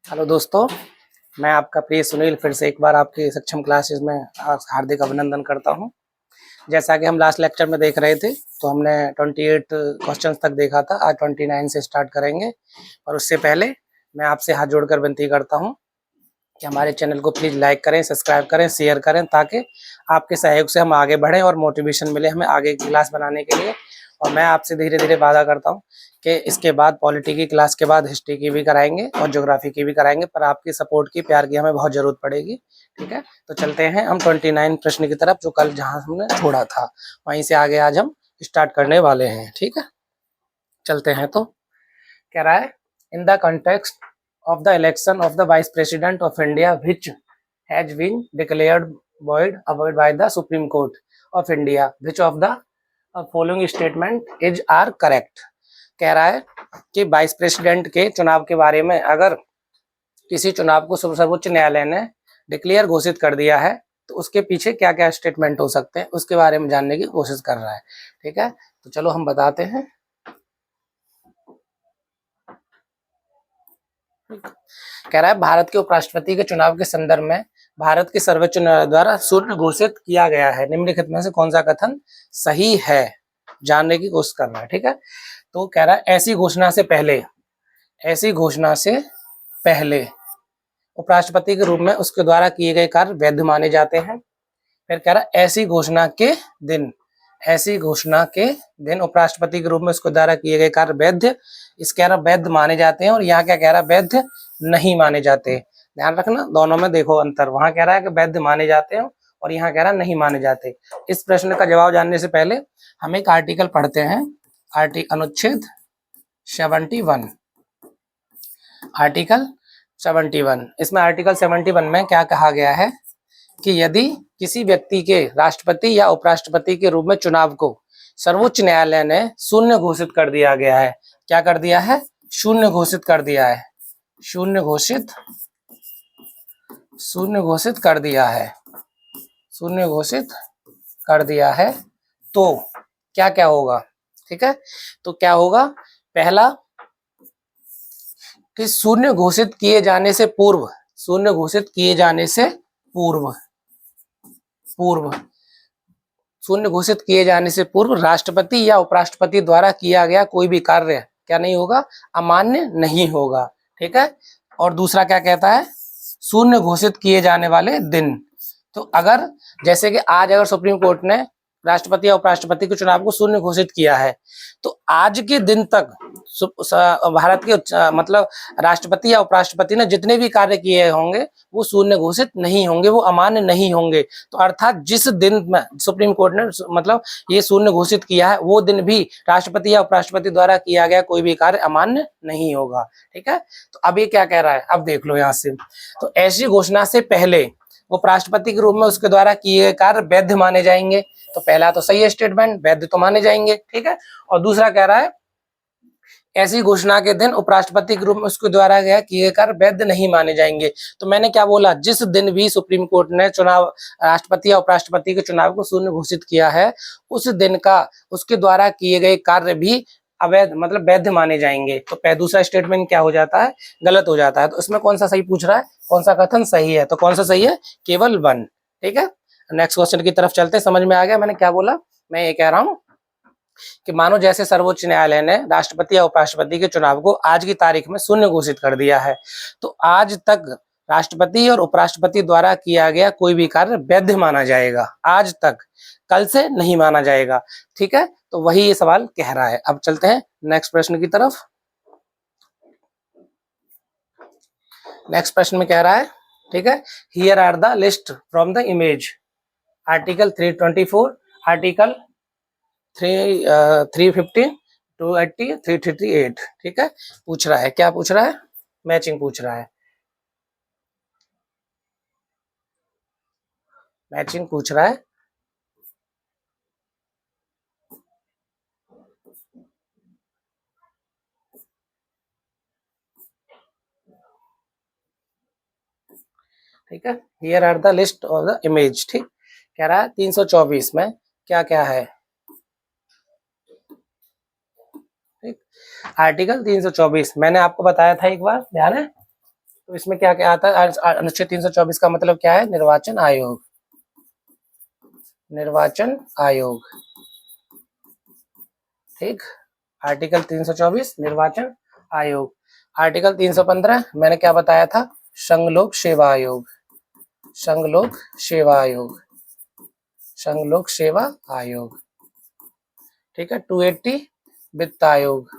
Hello दोस्तों, मैं आपका प्रिय सुनील फिर से एक बार आपकी सक्षम क्लासेस में हार्दिक अभिनंदन करता हूं। जैसा कि हम लास्ट लेक्चर में देख रहे थे तो हमने 28 क्वेश्चंस तक देखा था। आज 29 से स्टार्ट करेंगे और उससे पहले मैं आपसे हाथ जोड़कर विनती करता हूं कि हमारे चैनल को प्लीज़ लाइक करें, सब्सक्राइब करें, शेयर करें ताकि आपके सहयोग से हम आगे बढ़ें और मोटिवेशन मिले हमें आगे की क्लास बनाने के लिए। और मैं आपसे धीरे धीरे वादा करता हूं कि इसके बाद पॉलिटी की क्लास के बाद हिस्ट्री की भी कराएंगे और ज्योग्राफी की भी कराएंगे, पर आपकी सपोर्ट की, प्यार की हमें बहुत ज़रूरत पड़ेगी। ठीक है, तो चलते हैं हम 29 प्रश्न की तरफ, जो कल जहाँ हमने छोड़ा था वहीं से आगे आज हम स्टार्ट करने वाले हैं। ठीक है, चलते हैं। तो कह रहा है, in the context of the election of the vice president of India which has been declared void by the Supreme Court of India, which of the following statement is are correct। कह रहा है कि vice president के चुनाव के बारे में अगर किसी चुनाव को सर्वोच्च न्यायालय ने डिक्लेयर घोषित कर दिया है तो उसके पीछे क्या क्या स्टेटमेंट हो सकते हैं उसके बारे में जानने की कोशिश कर रहा है। ठीक है, तो चलो हम बताते हैं। कह रहा है, भारत के उपराष्ट्रपति के चुनाव के संदर्भ में भारत के सर्वोच्च न्यायालय द्वारा शून्य घोषित किया गया है। निम्नलिखित में से कौन सा कथन सही है, जानने की कोशिश करना है। ठीक है, तो कह रहा है, ऐसी घोषणा से पहले उपराष्ट्रपति के रूप में उसके द्वारा किए गए कार्य वैध माने जाते हैं। फिर कह रहा है, ऐसी घोषणा के दिन उपराष्ट्रपति के रूप में उसके द्वारा किए गए कार्य वैध माने जाते हैं। और यहाँ क्या कह रहा है, वैध नहीं माने जाते। ध्यान रखना, दोनों में देखो अंतर। वहां कह रहा है कि वैध माने जाते हैं और यहाँ कह रहा है नहीं माने जाते। इस प्रश्न का जवाब जानने से पहले हम एक आर्टिकल पढ़ते हैं। अनुच्छेद 71, आर्टिकल 71। इसमें आर्टिकल 71 में क्या कहा गया है कि यदि किसी व्यक्ति के राष्ट्रपति या उपराष्ट्रपति के रूप में चुनाव को सर्वोच्च न्यायालय ने शून्य घोषित कर दिया गया है। क्या कर दिया है? शून्य घोषित कर दिया है। शून्य घोषित कर दिया है तो क्या क्या होगा? ठीक है, तो क्या होगा? पहला कि शून्य घोषित किए जाने से पूर्व राष्ट्रपति या उपराष्ट्रपति द्वारा किया गया कोई भी कार्य क्या नहीं होगा? अमान्य नहीं होगा। ठीक है, और दूसरा क्या कहता है? शून्य घोषित किए जाने वाले दिन। तो अगर जैसे कि आज अगर सुप्रीम कोर्ट ने राष्ट्रपति या उपराष्ट्रपति के चुनाव को शून्य घोषित किया है तो आज के दिन तक भारत के मतलब राष्ट्रपति या उपराष्ट्रपति ने जितने भी कार्य किए होंगे वो शून्य घोषित नहीं होंगे, वो अमान्य नहीं होंगे। तो अर्थात जिस दिन में सुप्रीम कोर्ट ने मतलब ये शून्य घोषित किया है वो दिन भी राष्ट्रपति या उपराष्ट्रपति द्वारा किया गया कोई भी कार्य अमान्य नहीं होगा। ठीक है, तो अब ये क्या कह रहा है, अब देख लो यहाँ से। तो ऐसी घोषणा से पहले उपराष्ट्रपति के रूप में उसके द्वारा किए गए कार्य वैध माने जाएंगे। तो पहला तो सही है स्टेटमेंट, वैध तो माने जाएंगे। ठीक है, और दूसरा कह रहा है ऐसी घोषणा के दिन उपराष्ट्रपति के रूप में उसके द्वारा किए कार्य वैध नहीं माने जाएंगे। तो मैंने क्या बोला, जिस दिन भी सुप्रीम कोर्ट ने चुनाव राष्ट्रपति या उपराष्ट्रपति के चुनाव को शून्य घोषित किया है उस दिन का उसके द्वारा किए गए कार्य भी अवैध मतलब वैध माने जाएंगे। तो दूसरा स्टेटमेंट क्या हो जाता है? गलत हो जाता है। तो इसमें कौन सा सही पूछ रहा है, कौन सा कथन सही है? तो कौन सा सही है? केवल 1। ठीक है, नेक्स्ट क्वेश्चन की तरफ चलते हैं। समझ में आ गया मैंने क्या बोला? मैं ये कह रहा हूं कि मानो जैसे सर्वोच्च न्यायालय ने राष्ट्रपति या उपराष्ट्रपति के चुनाव को आज की तारीख में शून्य घोषित कर दिया है तो आज तक राष्ट्रपति और उपराष्ट्रपति द्वारा किया गया कोई भी कार्य वैध माना जाएगा। आज तक, कल से नहीं माना जाएगा। ठीक है, तो वही ये सवाल कह रहा है। अब चलते हैं नेक्स्ट प्रश्न की तरफ। नेक्स्ट प्रश्न में कह रहा है, ठीक है, here are the list from the image. Article 324, article 350, 280, 338। ठीक है, पूछ रहा है, क्या पूछ रहा है? मैचिंग पूछ रहा है। मैचिंग पूछ रहा है। ठीक है, here are the list of the image. ठीक, कह रहा है 324 में क्या क्या है? ठीक, आर्टिकल 324 मैंने आपको बताया था एक बार, ध्यान है? तो इसमें क्या क्या आता है, अनुच्छेद 324 का मतलब क्या है, निर्वाचन आयोग, निर्वाचन आयोग, ठीक। आर्टिकल 324 निर्वाचन आयोग। आर्टिकल 315 मैंने क्या बताया था, संघ लोक सेवा आयोग, संघ लोक सेवा आयोग, संघ लोक सेवा आयोग, ठीक है। 280 वित्त आयोग,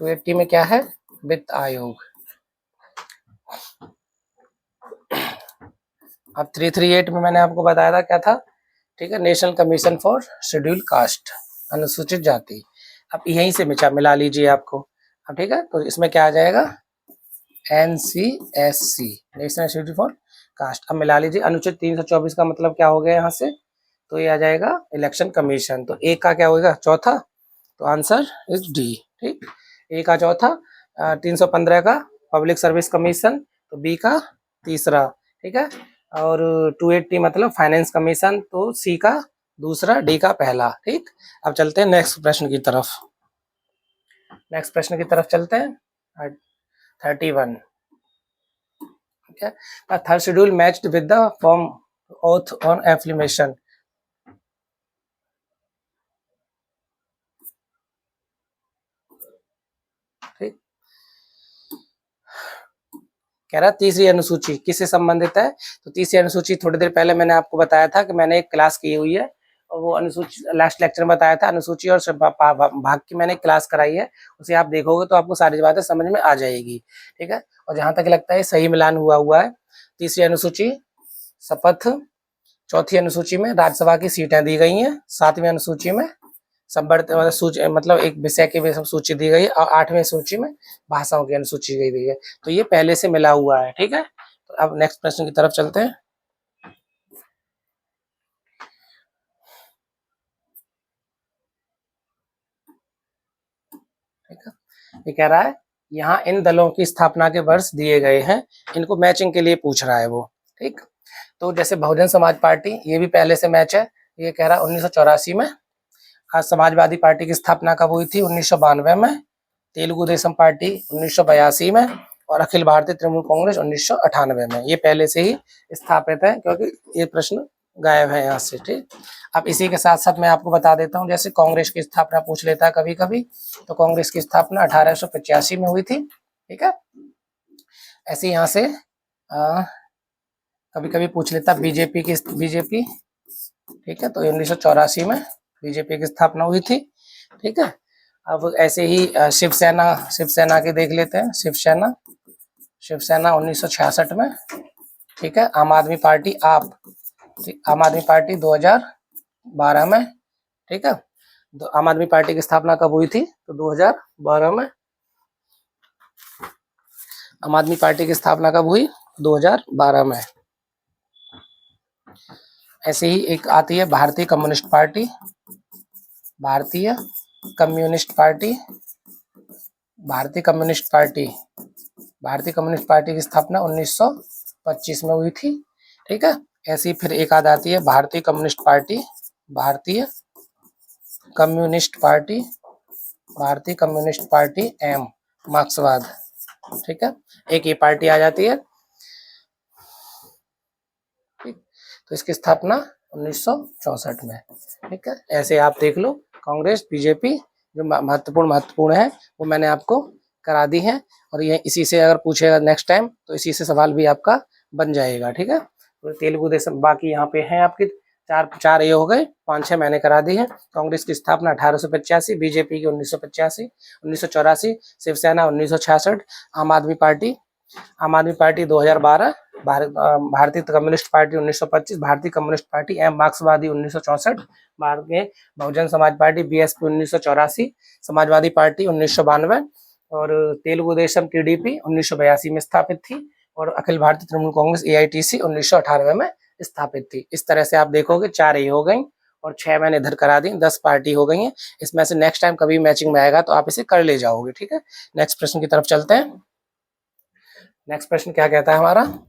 280 में क्या है, वित्त आयोग। अब 338 में मैंने आपको बताया था क्या था, ठीक है, national commission for schedule caste, अनुसूचित जाति। अब यहीं से मिला लीजिए आपको। अब ठीक है, तो इसमें क्या आ जाएगा, NCSC, national schedule for caste. अब मिला लीजिए, अनुच्छेद 324 का मतलब क्या हो गया यहाँ से, तो ये आ जाएगा इलेक्शन कमीशन। तो ए का क्या होगा, चौथा, तो आंसर इज डी, ठीक। ए का चौथा, 315 का पब्लिक सर्विस कमीशन, तो बी का तीसरा, ठीक है। और 280 मतलब फाइनेंस कमीशन, तो सी का दूसरा, डी का पहला, ठीक। अब चलते हैं नेक्स्ट प्रश्न की तरफ, नेक्स्ट प्रश्न की तरफ चलते हैं। 31, ठीक है। Third schedule matched with the form oath on affirmation, ठीक। कह रहा तीसरी अनुसूची किससे संबंधित है, तो तीसरी अनुसूची थोड़ी देर पहले मैंने आपको बताया था कि मैंने एक क्लास की हुई है, और वो अनुसूची लास्ट लेक्चर में बताया था, अनुसूची और भाग की मैंने क्लास कराई है, उसे आप देखोगे तो आपको सारी बातें समझ में आ जाएगी, ठीक है। और जहां तक लगता है सही मिलान हुआ है। तीसरी अनुसूची शपथ, चौथी अनुसूची में राज्यसभा की सीटें दी गई हैं, सातवीं अनुसूची में संवर्त सूची मतलब एक विषय की सब सूची दी गई है, और 8वें सूची में भाषाओं की अनुसूची गई है। तो ये पहले से मिला हुआ है, ठीक है। तो अब नेक्स्ट प्रश्न की तरफ चलते हैं। ठीक है, ये कह रहा है यहाँ इन दलों की स्थापना के वर्ष दिए गए हैं, इनको मैचिंग के लिए पूछ रहा है वो, ठीक। तो जैसे बहुजन समाज पार्टी, ये भी पहले से मैच है। ये कह रहा है 1984 में। आज समाजवादी पार्टी की स्थापना कब हुई थी, 1992 में। तेलुगु देशम पार्टी 1982 में, और अखिल भारतीय तृणमूल कांग्रेस 1998 में। ये पहले से ही स्थापित है, क्योंकि ये प्रश्न गायब है यहाँ से, ठीक। अब इसी के साथ साथ मैं आपको बता देता हूँ, जैसे कांग्रेस की स्थापना पूछ लेता है कभी कभी, तो कांग्रेस की स्थापना 1885 में हुई थी, ठीक है। ऐसे यहाँ से कभी कभी पूछ लेता बीजेपी, ठीक है, तो 1984 में बीजेपी की स्थापना हुई थी, ठीक है। अब ऐसे ही शिवसेना के देख लेते हैं। शिवसेना 1966 में, ठीक है। आम आदमी पार्टी आम आदमी पार्टी 2012 में, ठीक है। तो आम आदमी पार्टी की स्थापना कब हुई थी, तो 2012 में। आम आदमी पार्टी की स्थापना कब हुई, 2012 में। ऐसे ही एक आती है भारतीय कम्युनिस्ट पार्टी, भारतीय कम्युनिस्ट पार्टी, भारतीय कम्युनिस्ट पार्टी, भारतीय कम्युनिस्ट पार्टी की स्थापना 1925 में हुई थी, ठीक है। ऐसी फिर एक आद आती है भारतीय कम्युनिस्ट पार्टी, भारतीय कम्युनिस्ट पार्टी, भारतीय कम्युनिस्ट पार्टी एम, मार्क्सवाद, ठीक है। एक ये पार्टी आ जाती है, ठीक। तो इसकी स्थापना 1964 में, ठीक है। ऐसे आप देख लो, कांग्रेस बीजेपी जो महत्वपूर्ण है वो मैंने आपको करा दी है, और ये इसी से अगर पूछेगा नेक्स्ट टाइम तो इसी से सवाल भी आपका बन जाएगा, ठीक है। तो तेलुगु देशम बाकी यहाँ पे हैं आपकी चार ये हो गए, 5-6 मैंने करा दी है। कांग्रेस की स्थापना 1885, बीजेपी की 1984, शिवसेना 1966, आम आदमी पार्टी 2012, भारतीय कम्युनिस्ट पार्टी 1925, भारतीय कम्युनिस्ट पार्टी एम मार्क्सवादी 1964, भारत में Bahujan Samaj party BSP 1984, Samajwadi party 1992, और तेलुगु देशम टीडीपी 1982 में स्थापित थी, और अखिल भारतीय तृणमूल कांग्रेस एआईटीसी 1998 में स्थापित थी। इस तरह से आप देखोगे 4 ये हो गई, और 6 मैंने इधर करा दी, 10 पार्टी हो गई हैं। इसमें से नेक्स्ट टाइम कभी मैचिंग में आएगा तो आप इसे कर ले जाओगे, ठीक है। नेक्स्ट प्रश्न की तरफ चलते हैं। नेक्स्ट प्रश्न क्या कहता है हमारा,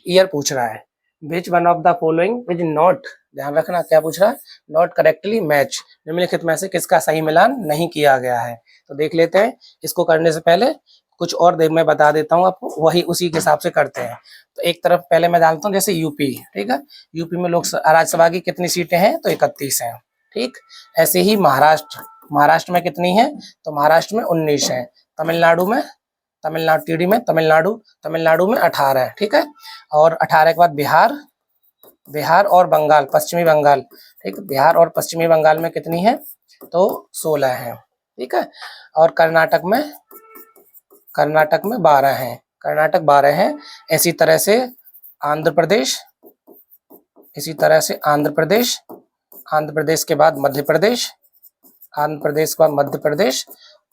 ईयर पूछ रहा है। Which one of the following is not, ध्यान रखना क्या पूछ रहा है, नॉट करेक्टली मैच, निम्नलिखित में से किसका सही मिलान नहीं किया गया है। तो देख लेते हैं। इसको करने से पहले कुछ और देख मैं बता देता हूँ आपको, वही उसी के हिसाब से करते हैं। तो एक तरफ पहले मैं डालता हूँ जैसे यूपी, ठीक है, यूपी में लोग राज्यसभा की कितनी सीटें हैं, तो 31 हैं, ठीक। ऐसे ही महाराष्ट्र, महाराष्ट्र में कितनी है, तो महाराष्ट्र में 19 है। तमिलनाडु में, तमिलनाडु टीडी में तमिलनाडु, तमिलनाडु में 18 है, ठीक है। और 18 के बाद बिहार, बिहार और बंगाल, पश्चिमी बंगाल, ठीक, बिहार और पश्चिमी बंगाल में कितनी है, तो 16 है, ठीक है। और कर्नाटक में, कर्नाटक में 12 हैं, कर्नाटक 12 हैं। इसी तरह से आंध्र प्रदेश, इसी तरह से आंध्र प्रदेश, आंध्र प्रदेश के बाद मध्य प्रदेश, आंध्र प्रदेश के बाद मध्य प्रदेश,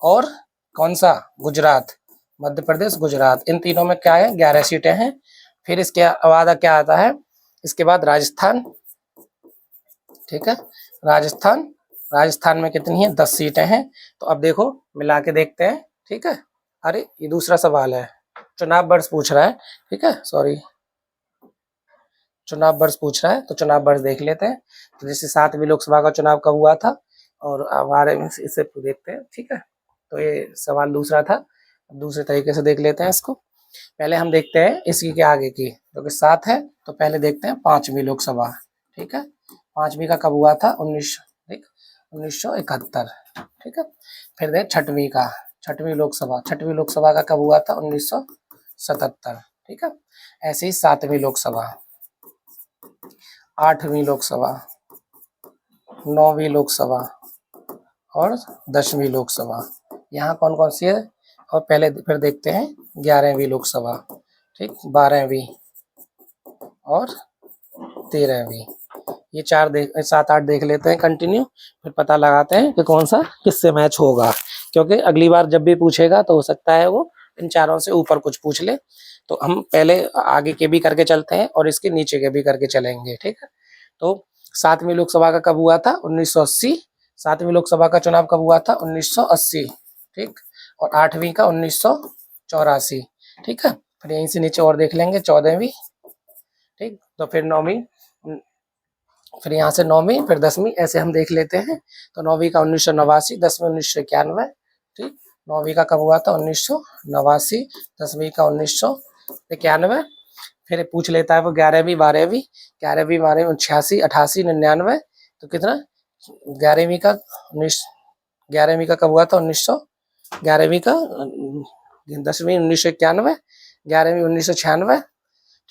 और कौन सा, गुजरात, मध्य प्रदेश गुजरात, इन तीनों में क्या है, 11 सीटें हैं। फिर इसके बाद क्या आता है, इसके बाद राजस्थान, ठीक है, राजस्थान, राजस्थान में कितनी है, 10 सीटें हैं। तो अब देखो मिला के देखते हैं, ठीक है। अरे ये दूसरा सवाल है, चुनाव वर्ष पूछ रहा है, ठीक है, सॉरी, चुनाव वर्ष पूछ रहा है, तो चुनाव वर्ष देख लेते हैं। तो जैसे 7वीं लोकसभा का चुनाव कब हुआ था, और हमारे इसे देखते हैं, ठीक है। तो ये सवाल दूसरा था, दूसरे तरीके से देख लेते हैं इसको। पहले हम देखते हैं इसकी के आगे की, जो कि 7 है, तो पहले देखते हैं 5वीं लोकसभा, ठीक है। 5वीं का कब हुआ था, 1971, ठीक है। फिर देख 6वीं का, 6वीं लोकसभा, 6वीं लोकसभा का कब हुआ था, 1977, ठीक है। ऐसे ही 7वीं लोकसभा, 8वीं लोकसभा, 9वीं लोकसभा और 10वीं लोकसभा, यहाँ कौन कौन सी है। और पहले फिर देखते हैं 11वीं लोकसभा, ठीक, 12वीं और 13वीं, ये 7-8 देख लेते हैं कंटिन्यू, फिर पता लगाते हैं कि कौन सा किससे मैच होगा, क्योंकि अगली बार जब भी पूछेगा तो हो सकता है वो इन चारों से ऊपर कुछ पूछ ले। तो हम पहले आगे के भी करके चलते हैं और इसके नीचे के भी करके चलेंगे, ठीक है। तो 7वीं लोकसभा का कब हुआ था, 1980, 7वीं लोकसभा का चुनाव कब हुआ था, 1980, ठीक। और 8वीं का 1984, ठीक है। फिर यहीं से नीचे और देख लेंगे 14वीं, ठीक। तो फिर 9वीं, फिर यहाँ से 9वीं, फिर 10वीं, ऐसे हम देख लेते हैं। तो 9वीं का 1989, 10वीं 1991, ठीक। 9वीं का कब हुआ था, 1989, 10वीं का 1991। फिर पूछ लेता है वो 11वीं 12वीं, 11वीं 12वीं 86, 88, 99, तो कितना, 11वीं का 11वीं का कब हुआ था, 11वीं का 10वीं 1991, 11वीं 1996,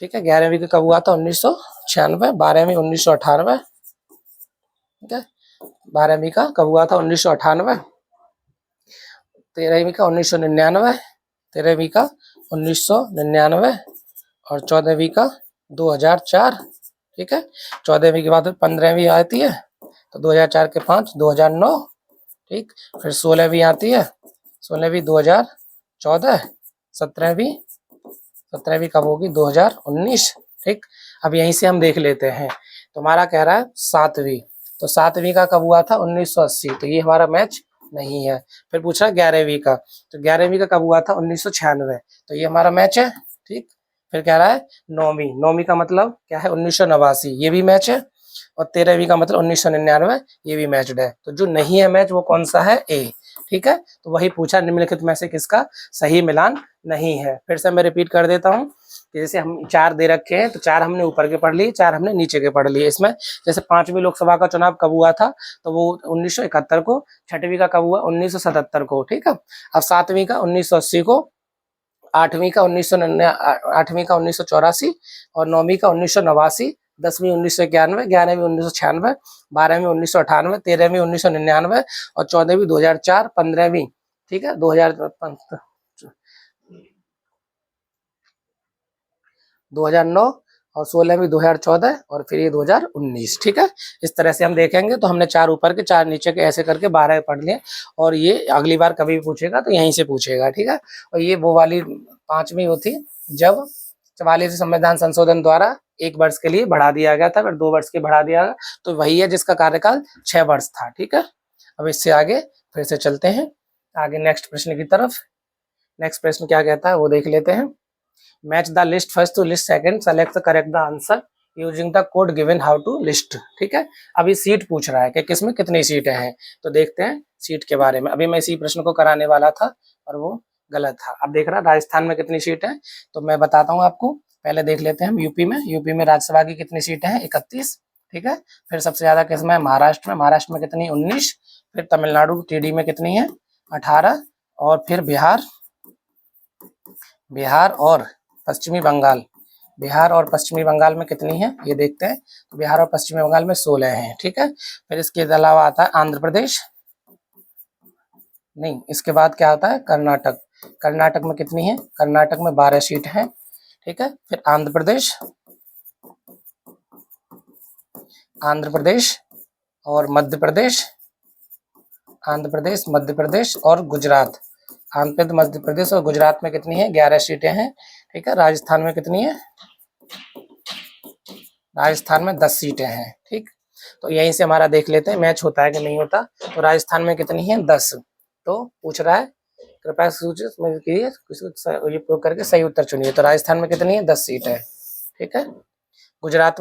ठीक है। 11वीं का कब हुआ था, 1996, 12वीं 1998, ठीक है। 12वीं का कब हुआ था, 1998, 13वीं का 1999, 13वीं का 1999 और 14वीं का 2004, ठीक है। 14वीं के बाद 15वीं आती है, तो 2004 के 5, 2009, ठीक। फिर 16वीं आती है, 16वीं 2014, 17वीं, 17वीं कब होगी, 2019, ठीक। अब यहीं से हम देख लेते हैं, तो हमारा कह रहा है 7वीं, तो 7वीं का कब हुआ था, 1980, तो ये हमारा मैच नहीं है। फिर पूछ रहा है 11वीं का, तो 11वीं का कब हुआ था, 1996, तो ये हमारा मैच है, ठीक। फिर कह रहा है 9वीं, 9वीं का मतलब क्या है, 1989, ये भी मैच है। और 13वीं का मतलब 1999, ये भी मैचड है। तो जो नहीं है मैच वो कौन सा है, ए, ठीक है। तो वही पूछा, निम्नलिखित में से किसका सही मिलान नहीं है। फिर से मैं रिपीट कर देता हूँ कि जैसे हम 4 दे रखे हैं, तो 4 हमने ऊपर के पढ़ लिए, 4 हमने नीचे के पढ़ लिए। इसमें जैसे 5वीं लोकसभा का चुनाव कब हुआ था, तो वो 1971 को, 6वीं का कब हुआ, 1977 को, ठीक है। अब 7वीं का 1980 को, 8वीं का 8वीं का 1984 और 9वीं का 1989, 10वीं 1991, 11वीं 1996, 12वीं 1998, 13वीं 1999 और 14वीं 2004, 15वीं, ठीक है, 2009 और 16वीं 2014 और फिर ये 2019, ठीक है। इस तरह से हम देखेंगे। तो हमने 4 ऊपर के 4 नीचे के ऐसे करके 12 पढ़ लिए, और ये अगली बार कभी भी पूछेगा तो यहीं से पूछेगा, ठीक है। और ये वो वाली 5वीं होती जब 44 संविधान संशोधन द्वारा 1 वर्ष के लिए बढ़ा दिया गया था, फिर 2 वर्ष के बढ़ा दिया गया, तो वही है जिसका कार्यकाल 6 वर्ष था, ठीक है। अब इससे आगे फिर से चलते हैं आगे नेक्स्ट प्रश्न की तरफ। नेक्स्ट प्रश्न क्या कहता है वो देख लेते हैं। Match the list first to list second, select the correct the answer using the code given how to list, ठीक है। अभी सीट पूछ रहा है कि किसमें कितनी सीटें हैं, तो देखते हैं सीट के बारे में। अभी मैं इसी प्रश्न को कराने वाला था और वो गलत था। अब देख रहा राजस्थान में कितनी सीट है, तो मैं बताता हूँ आपको। पहले देख लेते हैं हम यूपी में राज्यसभा की कितनी सीटें हैं, 31, ठीक है। फिर सबसे ज्यादा किसमें है, महाराष्ट्र में कितनी, 19। फिर तमिलनाडु टीडी में कितनी है, 18। और फिर बिहार और पश्चिमी बंगाल में कितनी है ये देखते हैं। तो बिहार और पश्चिमी बंगाल में 16 हैं, ठीक है। फिर इसके अलावा आता है आंध्र प्रदेश, नहीं इसके बाद क्या आता है, कर्नाटक में कितनी है, कर्नाटक में 12 सीट है, ठीक है। फिर आंध्र प्रदेश और मध्य प्रदेश और गुजरात। मध्य प्रदेश और गुजरात में कितनी है, 11 सीटें हैं, ठीक है। राजस्थान में कितनी है, राजस्थान में 10 सीटें हैं, ठीक। तो यहीं से हमारा देख लेते हैं मैच होता है कि नहीं होता। तो राजस्थान में कितनी है, 10। तो पूछ रहा है कृपया ये प्रयोग करके सही उत्तर चुनिए। तो राजस्थान में कितनी है, 10 सीट है, ठीक है। गुजरात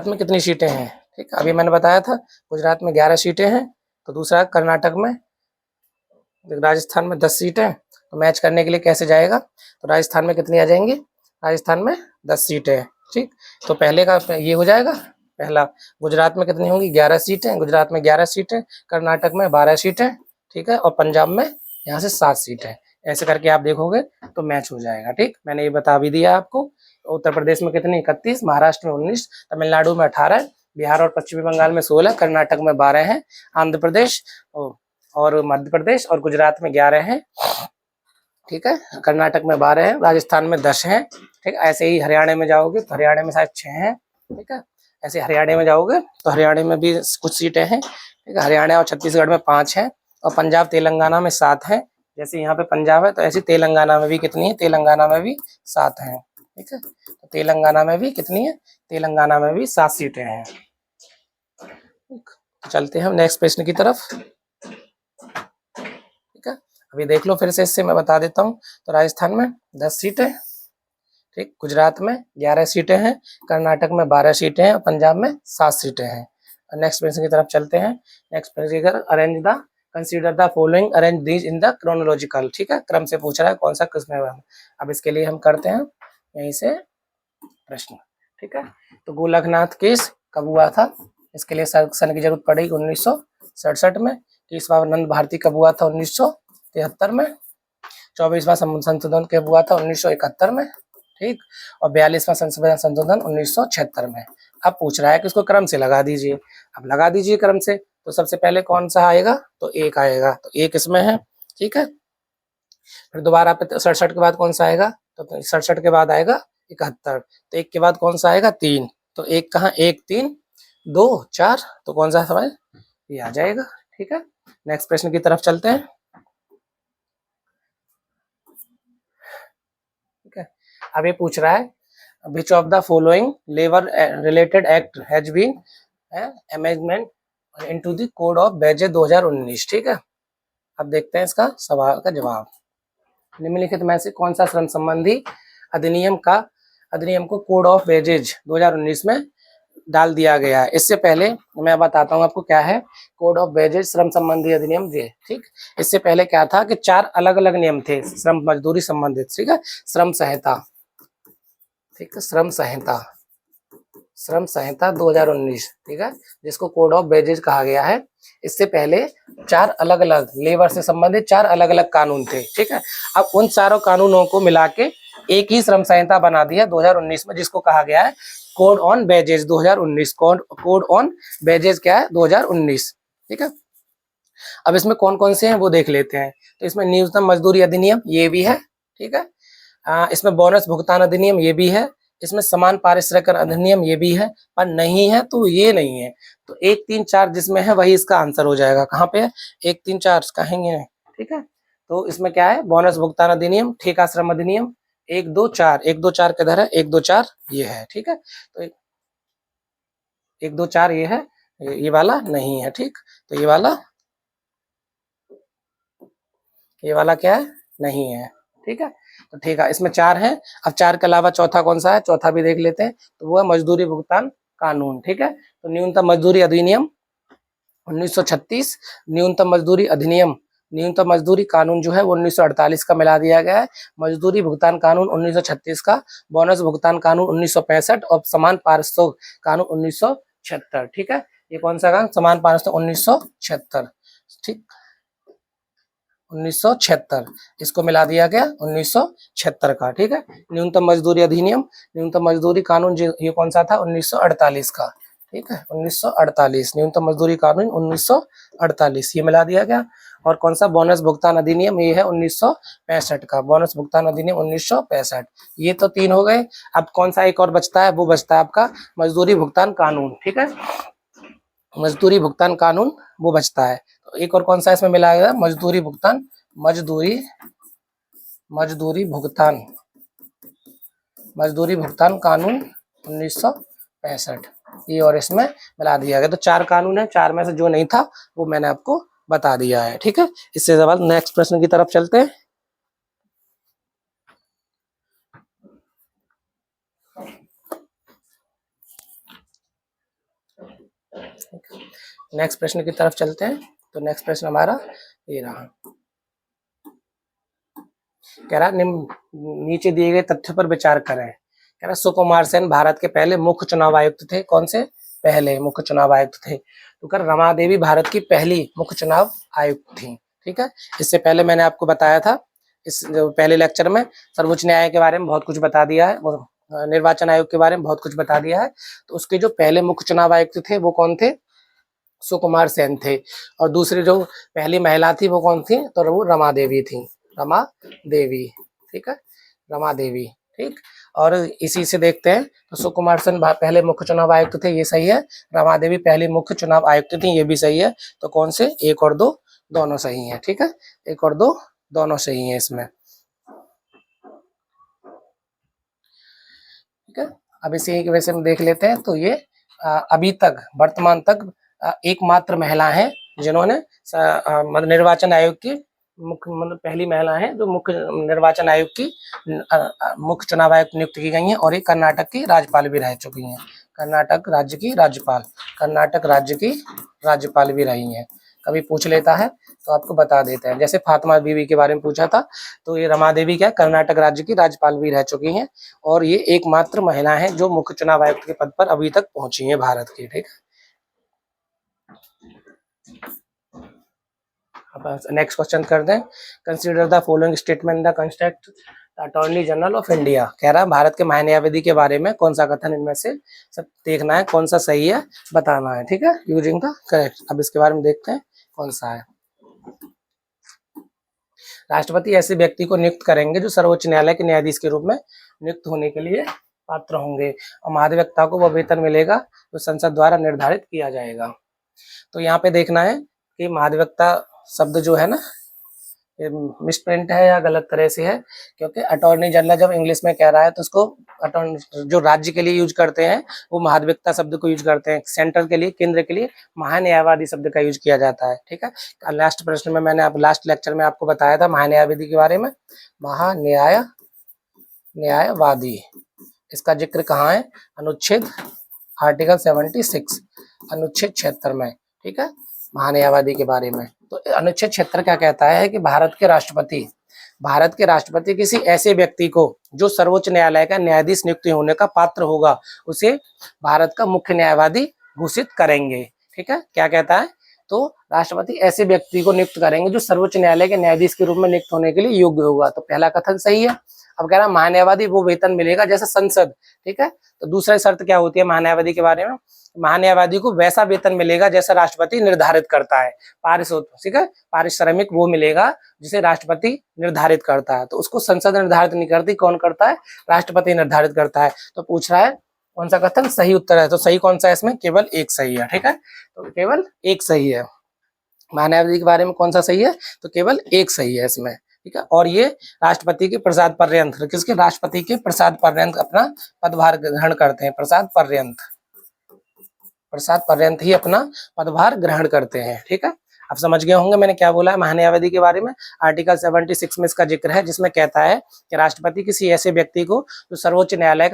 में कितनी सीटें हैं, ठीक। अभी मैंने बताया था गुजरात में 11 सीटें हैं। तो दूसरा कर्नाटक में, राजस्थान में 10 सीटें। तो मैच करने के लिए कैसे जाएगा, तो राजस्थान में कितनी आ जाएंगी, राजस्थान में 10 सीटें, ठीक। तो पहले का ये हो जाएगा, पहला गुजरात में कितनी होंगी, 11 सीटें, गुजरात में 11 सीटें, कर्नाटक में 12 सीटें, ठीक है। और पंजाब में यहाँ से 7 सीटें। ऐसे करके आप देखोगे तो मैच हो जाएगा, ठीक। मैंने ये बता भी दिया आपको। उत्तर प्रदेश में कितनी, 31, महाराष्ट्र में 19, तमिलनाडु में 18, बिहार और पश्चिमी बंगाल में 16, कर्नाटक में 12 है, आंध्र प्रदेश और मध्य प्रदेश और गुजरात में 11 हैं, ठीक है। कर्नाटक में 12 है, राजस्थान में 10 हैं, ठीक। ऐसे ही हरियाणा में जाओगे तो हरियाणा में शायद 6 हैं, ठीक है। ऐसे हरियाणा में जाओगे तो हरियाणा में भी कुछ सीटें हैं, ठीक है। हरियाणा और छत्तीसगढ़ में 5 हैं और पंजाब तेलंगाना में 7 हैं। जैसे यहाँ पे पंजाब है तो ऐसी तेलंगाना में भी कितनी है, तेलंगाना में भी 7 हैं, ठीक है। तो तेलंगाना में भी कितनी है, तेलंगाना में भी 7 सीटें हैं। चलते हैं हम नेक्स्ट प्रश्न की तरफ, ठीक है। अभी देख लो फिर से, इससे मैं बता देता हूँ। तो राजस्थान में 10 सीटें, ठीक। गुजरात में 11 सीटें हैं, कर्नाटक में 12 सीटें हैं, पंजाब में 7 सीटें हैं। नेक्स्ट प्रश्न की तरफ चलते हैं। नेक्स्ट प्रश्न, arrange the consider the following, arrange these in the chronological, ठीक है। क्रम से पूछ रहा है कौन सा किस में। अब इसके लिए हम करते हैं यहीं से प्रश्न, ठीक है। तो गोलकनाथ केस कब हुआ था, इसके लिए सन की जरूरत पड़ेगी 1967 में। तीसवा नंद भारती कब हुआ था, 1973 में। 24वां संशोधन कब हुआ था, 1971 में, ठीक। और 42वां संशोधन 1976 में। अब पूछ रहा है कि इसको क्रम से लगा दीजिए। अब लगा दीजिए क्रम से, तो सबसे पहले कौन सा आएगा, तो 1 आएगा, तो 1 इसमें है, ठीक है। फिर दोबारा 67 के बाद कौन सा आएगा, तो 67 के बाद आएगा 71। तो 1 के बाद कौन सा आएगा, 3। तो 1 कहाँ, 1 3 2 4, तो कौन सा सवाल ये आ जाएगा, ठीक है। नेक्स्ट प्रश्न की तरफ चलते हैं, ठीक है। अब ये पूछ रहा है which of the following labour related act has been amendment into the code of wages 2019, ठीक है। अब देखते हैं इसका सवाल का जवाब। निम्नलिखित में से कौन सा श्रम संबंधी अधिनियम को कोड ऑफ वेजेज 2019 में डाल दिया गया है। इससे पहले मैं बताता हूँ आपको क्या है कोड ऑफ वेजेज, श्रम संबंधी अधिनियम, ठीक। इससे पहले क्या था कि 4 अलग अलग नियम थे श्रम मजदूरी संबंधित, ठीक है। श्रम संहिता, ठीक है, श्रम संहिता 2019, ठीक है, जिसको कोड ऑफ वेजेज कहा गया है। इससे पहले 4 अलग अलग लेबर से संबंधित 4 अलग अलग कानून थे, ठीक है। अब उन चारों कानूनों को मिला के एक ही श्रम संहिता बना दिया 2019 में, जिसको कहा गया है code on wages 2019। Code on wages क्या है, 2019, ठीक है। अब इसमें कौन कौन से हैं वो देख लेते हैं। तो इसमें न्यूनतम मजदूरी अधिनियम ये भी है, ठीक है। इसमें बोनस भुगतान अधिनियम ये भी है, इसमें समान पारिश्रमिक अधिनियम ये भी है, पर नहीं है तो ये नहीं है। तो 1 3 4 जिसमें है वही इसका आंसर हो जाएगा। कहाँ पे है, 1 3 4 कहेंगे, ठीक है। तो इसमें क्या है, बोनस भुगतान अधिनियम, ठेका श्रम अधिनियम, 1 2 4, 1 2 4 किधर है, 1 2 4 ये है, ठीक है। तो 1 2 4 ये है, ये वाला नहीं है, ठीक। तो ये वाला क्या है, नहीं है, ठीक है। तो ठीक है, इसमें 4 है। अब 4 के अलावा चौथा कौन सा है, चौथा भी देख लेते हैं। तो वो है मजदूरी भुगतान कानून, ठीक है। तो न्यूनतम मजदूरी अधिनियम 1936, न्यूनतम मजदूरी अधिनियम न्यूनतम मजदूरी कानून जो है वो 1948 का मिला दिया गया है। मजदूरी भुगतान कानून 1936 का, बोनस भुगतान कानून 1965 और समान पारिश्रमिक कानून 1976। ठीक है, ये कौन सा कानून? समान पारिश्रमिक 1976। ठीक, 1976 इसको मिला दिया गया 1976 का। ठीक है, न्यूनतम मजदूरी अधिनियम, न्यूनतम मजदूरी कानून ये कौन सा था? 1948 का। ठीक है, 1948 न्यूनतम मजदूरी कानून 1948 ये मिला दिया गया। और कौन सा? बोनस भुगतान अधिनियम, ये है 1965 का, बोनस भुगतान अधिनियम 1965। ये तो 3 हो गए। अब कौन सा एक और बचता है? वो बचता है आपका मजदूरी भुगतान कानून। ठीक है, मजदूरी भुगतान कानून वो बचता है। तो एक और कौन सा इसमें मिला गया? मजदूरी भुगतान, मजदूरी भुगतान कानून 1965 ये और इसमें मिला दिया गया। तो 4 कानून है, 4 में से जो नहीं था वो मैंने आपको बता दिया है। ठीक है, इससे सवाल नेक्स्ट प्रश्न की तरफ चलते हैं। नेक्स्ट प्रश्न की तरफ चलते हैं। तो नेक्स्ट प्रश्न हमारा ये रहा, कह रहा नीचे दिए गए तथ्य पर विचार करें। कह रहा सुकुमार सेन भारत के पहले मुख्य चुनाव आयुक्त थे। कौन से? पहले मुख्य चुनाव आयुक्त थे। तो कर रमा देवी भारत की पहली मुख्य चुनाव आयुक्त थी। ठीक है, इससे पहले मैंने आपको बताया था इस पहले लेक्चर में सर्वोच्च न्यायालय के बारे में बहुत कुछ बता दिया है, निर्वाचन आयोग के बारे में बहुत कुछ बता दिया है। तो उसके जो पहले मुख्य चुनाव आयुक्त थे वो कौन थे? सुकुमार सेन थे। और दूसरी जो पहली महिला थी वो कौन थी? तो वो रमा देवी थी, रमा देवी। ठीक है, रमा देवी। ठीक, और इसी से देखते हैं तो सुकुमार सेन पहले मुख्य चुनाव आयुक्त थे, ये सही है। रमा देवी पहली मुख्य चुनाव आयुक्त थी, ये भी सही है। तो कौन से? 1 और 2 दोनों सही है। ठीक है, 1 और 2 दोनों सही है इसमें। ठीक है, अब इसी की वजह से हम देख लेते हैं। तो ये अभी तक वर्तमान तक एकमात्र महिला है जिन्होंने निर्वाचन आयोग की मतलब पहली महिला है जो मुख्य निर्वाचन आयोग की मुख्य चुनाव आयुक्त नियुक्त की गई हैं। और ये कर्नाटक की राज्यपाल भी रह चुकी हैं, कर्नाटक राज्य की राज्यपाल भी रही हैं। कभी पूछ लेता है तो आपको बता देते हैं। जैसे फातिमा बीवी के बारे में पूछा था, तो ये रमा देवी क्या कर्नाटक राज्य की राज्यपाल भी रह चुकी हैं। और ये एकमात्र महिला है जो मुख्य चुनाव आयुक्त के पद पर अभी तक पहुंची है भारत की। ठीक है, नेक्स्ट क्वेश्चन कर दें। Consider the following statement the construct attorney general of India. कह रहा है भारत के महान्यायवादी के बारे में कौन सा कथन इनमें से सब देखना है, कौन सा सही है बताना है। ठीक है, यूजिंग द करेक्ट। अब इसके बारे में देखते हैं कौन सा है। राष्ट्रपति ऐसे व्यक्ति को नियुक्त करेंगे जो सर्वोच्च न्यायालय के न्यायाधीश के रूप में नियुक्त होने के लिए पात्र होंगे, और महाधिवक्ता को वह वेतन मिलेगा जो संसद द्वारा निर्धारित किया जाएगा। तो यहाँ पे देखना है कि महाधिवक्ता शब्द जो है ना मिसप्रिंट है या गलत तरह से है, क्योंकि अटॉर्नी जनरल जब इंग्लिश में कह रहा है तो उसको जो राज्य के लिए यूज करते हैं वो महाधिवक्ता शब्द को यूज करते हैं। सेंटर के लिए, केंद्र के लिए महान्यायवादी शब्द का यूज किया जाता है। ठीक है, लास्ट प्रश्न में मैंने लास्ट लेक्चर में आपको बताया था महान्यायवादी के बारे में। न्यायवादी इसका जिक्र कहाँ है? अनुच्छेद आर्टिकल 76 अनुच्छेद 76 में। ठीक है, महान्यायवादी के बारे में। तो अनुच्छेद 76 क्या कहता है कि भारत के राष्ट्रपति किसी ऐसे व्यक्ति को जो सर्वोच्च न्यायालय का न्यायाधीश नियुक्त होने का पात्र होगा उसे भारत का मुख्य न्यायवादी घोषित करेंगे। ठीक है, क्या कहता है? तो राष्ट्रपति ऐसे व्यक्ति को नियुक्त करेंगे जो सर्वोच्च न्यायालय के न्यायाधीश के रूप में नियुक्त होने के लिए योग्य होगा। तो पहला कथन सही है। अब कह रहा महान्यायवादी वो वेतन मिलेगा जैसे संसद। ठीक है, तो दूसरी शर्त क्या होती है महान्यायवादी के बारे में? महान्यायवादी को वैसा वेतन मिलेगा जैसा राष्ट्रपति निर्धारित करता है। ठीक है, पारिश्रमिक वो मिलेगा जिसे राष्ट्रपति निर्धारित करता है। तो उसको संसद निर्धारित नहीं करती, कौन करता है? राष्ट्रपति निर्धारित करता है। तो पूछ रहा है कौन सा कथन सही उत्तर है? तो सही कौन सा है इसमें? केवल एक सही है। ठीक है, तो केवल एक सही है। महान्यायवादी के बारे में कौन सा सही है? तो केवल एक सही है इसमें। ठीक है, और ये राष्ट्रपति के प्रसाद पर्यंत, किसके? राष्ट्रपति के प्रसाद पर्यंत अपना पदभार ग्रहण करते हैं। प्रसाद पर्यंत ही अपना पदभार ग्रहण करते हैं। ठीक है, आप समझ गए होंगे मैंने क्या बोला है महान्यायवादी के बारे में। आर्टिकल 76 में इसका जिक्र है जिसमें कहता है कि राष्ट्रपति किसी ऐसे व्यक्ति को जो सर्वोच्च न्यायालय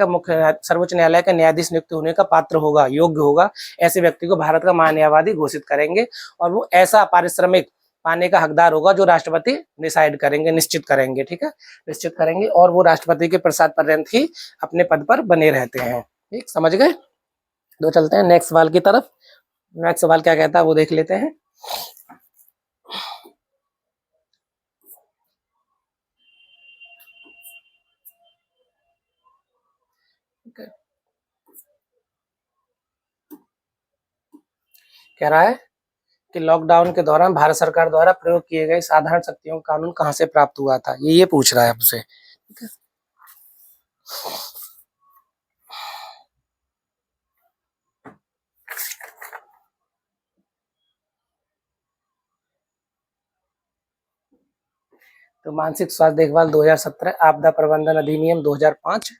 का न्यायाधीश नियुक्त होने का पात्र होगा, योग्य होगा, ऐसे व्यक्ति को भारत का महान्यायवादी घोषित करेंगे। और वो ऐसा पारिश्रमिक पाने का हकदार होगा, जो राष्ट्रपति डिसाइड करेंगे, निश्चित करेंगे, ठीक है, निश्चित करेंगे, और वो राष्ट्रपति के प्रसाद पर्यंत ही अपने पद पर बने रहते हैं। ठीक, समझ गए। तो चलते हैं नेक्स्ट सवाल की तरफ। नेक्स्ट सवाल क्या कहता है वो देख लेते हैं। कह रहा है कि लॉकडाउन के दौरान भारत सरकार द्वारा प्रयोग किए गए साधारण शक्तियों का कानून कहाँ से प्राप्त हुआ था, ये पूछ रहा है आपसे। ठीक है, तो मानसिक स्वास्थ्य देखभाल 2017, आपदा प्रबंधन अधिनियम 2005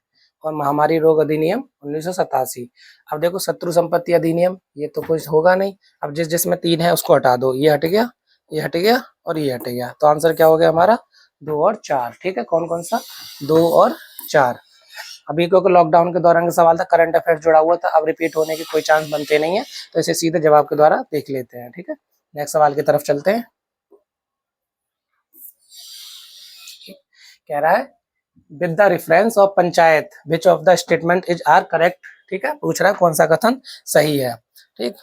और महामारी रोग अधिनियम 1987। अब देखो शत्रु संपत्ति अधिनियम, ये तो कुछ होगा नहीं। अब जिसमें 3 है उसको हटा दो, ये हट गया, ये हट गया और ये हट गया, तो आंसर क्या हो गया हमारा 2 और 4। ठीक है, कौन कौन सा, 2 और 4। अभी क्योंकि लॉकडाउन के दौरान का सवाल था, करंट अफेयर जुड़ा हुआ था, अब रिपीट होने के कोई चांस बनते नहीं है, तो इसे सीधे जवाब के द्वारा देख लेते हैं। ठीक है, नेक्स्ट सवाल की तरफ चलते हैं। कह रहा है with the reference of panchayat which of the statement is are correct. ठीक है, पूछ रहा है कौन सा कथन सही है। ठीक,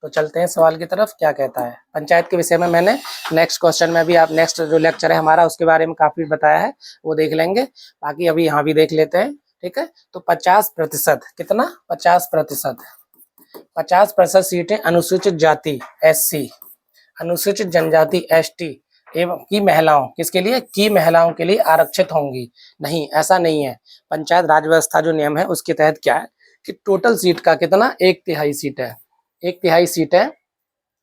तो चलते हैं सवाल की तरफ, क्या कहता है। पंचायत के विषय में मैंने नेक्स्ट क्वेश्चन में भी, आप नेक्स्ट जो लेक्चर है हमारा उसके बारे में काफी बताया है, वो देख लेंगे, बाकी अभी यहाँ भी देख लेते हैं। ठीक है, तो 50%, कितना, 50%, 50% सीटें अनुसूचित जाति SC, अनुसूचित जनजाति ST एवं की महिलाओं, किसके लिए, की महिलाओं के लिए आरक्षित होंगी। नहीं, ऐसा नहीं है। पंचायत राज व्यवस्था जो नियम है उसके तहत क्या है कि टोटल सीट का कितना, 1/3 सीट है, 1/3 सीट है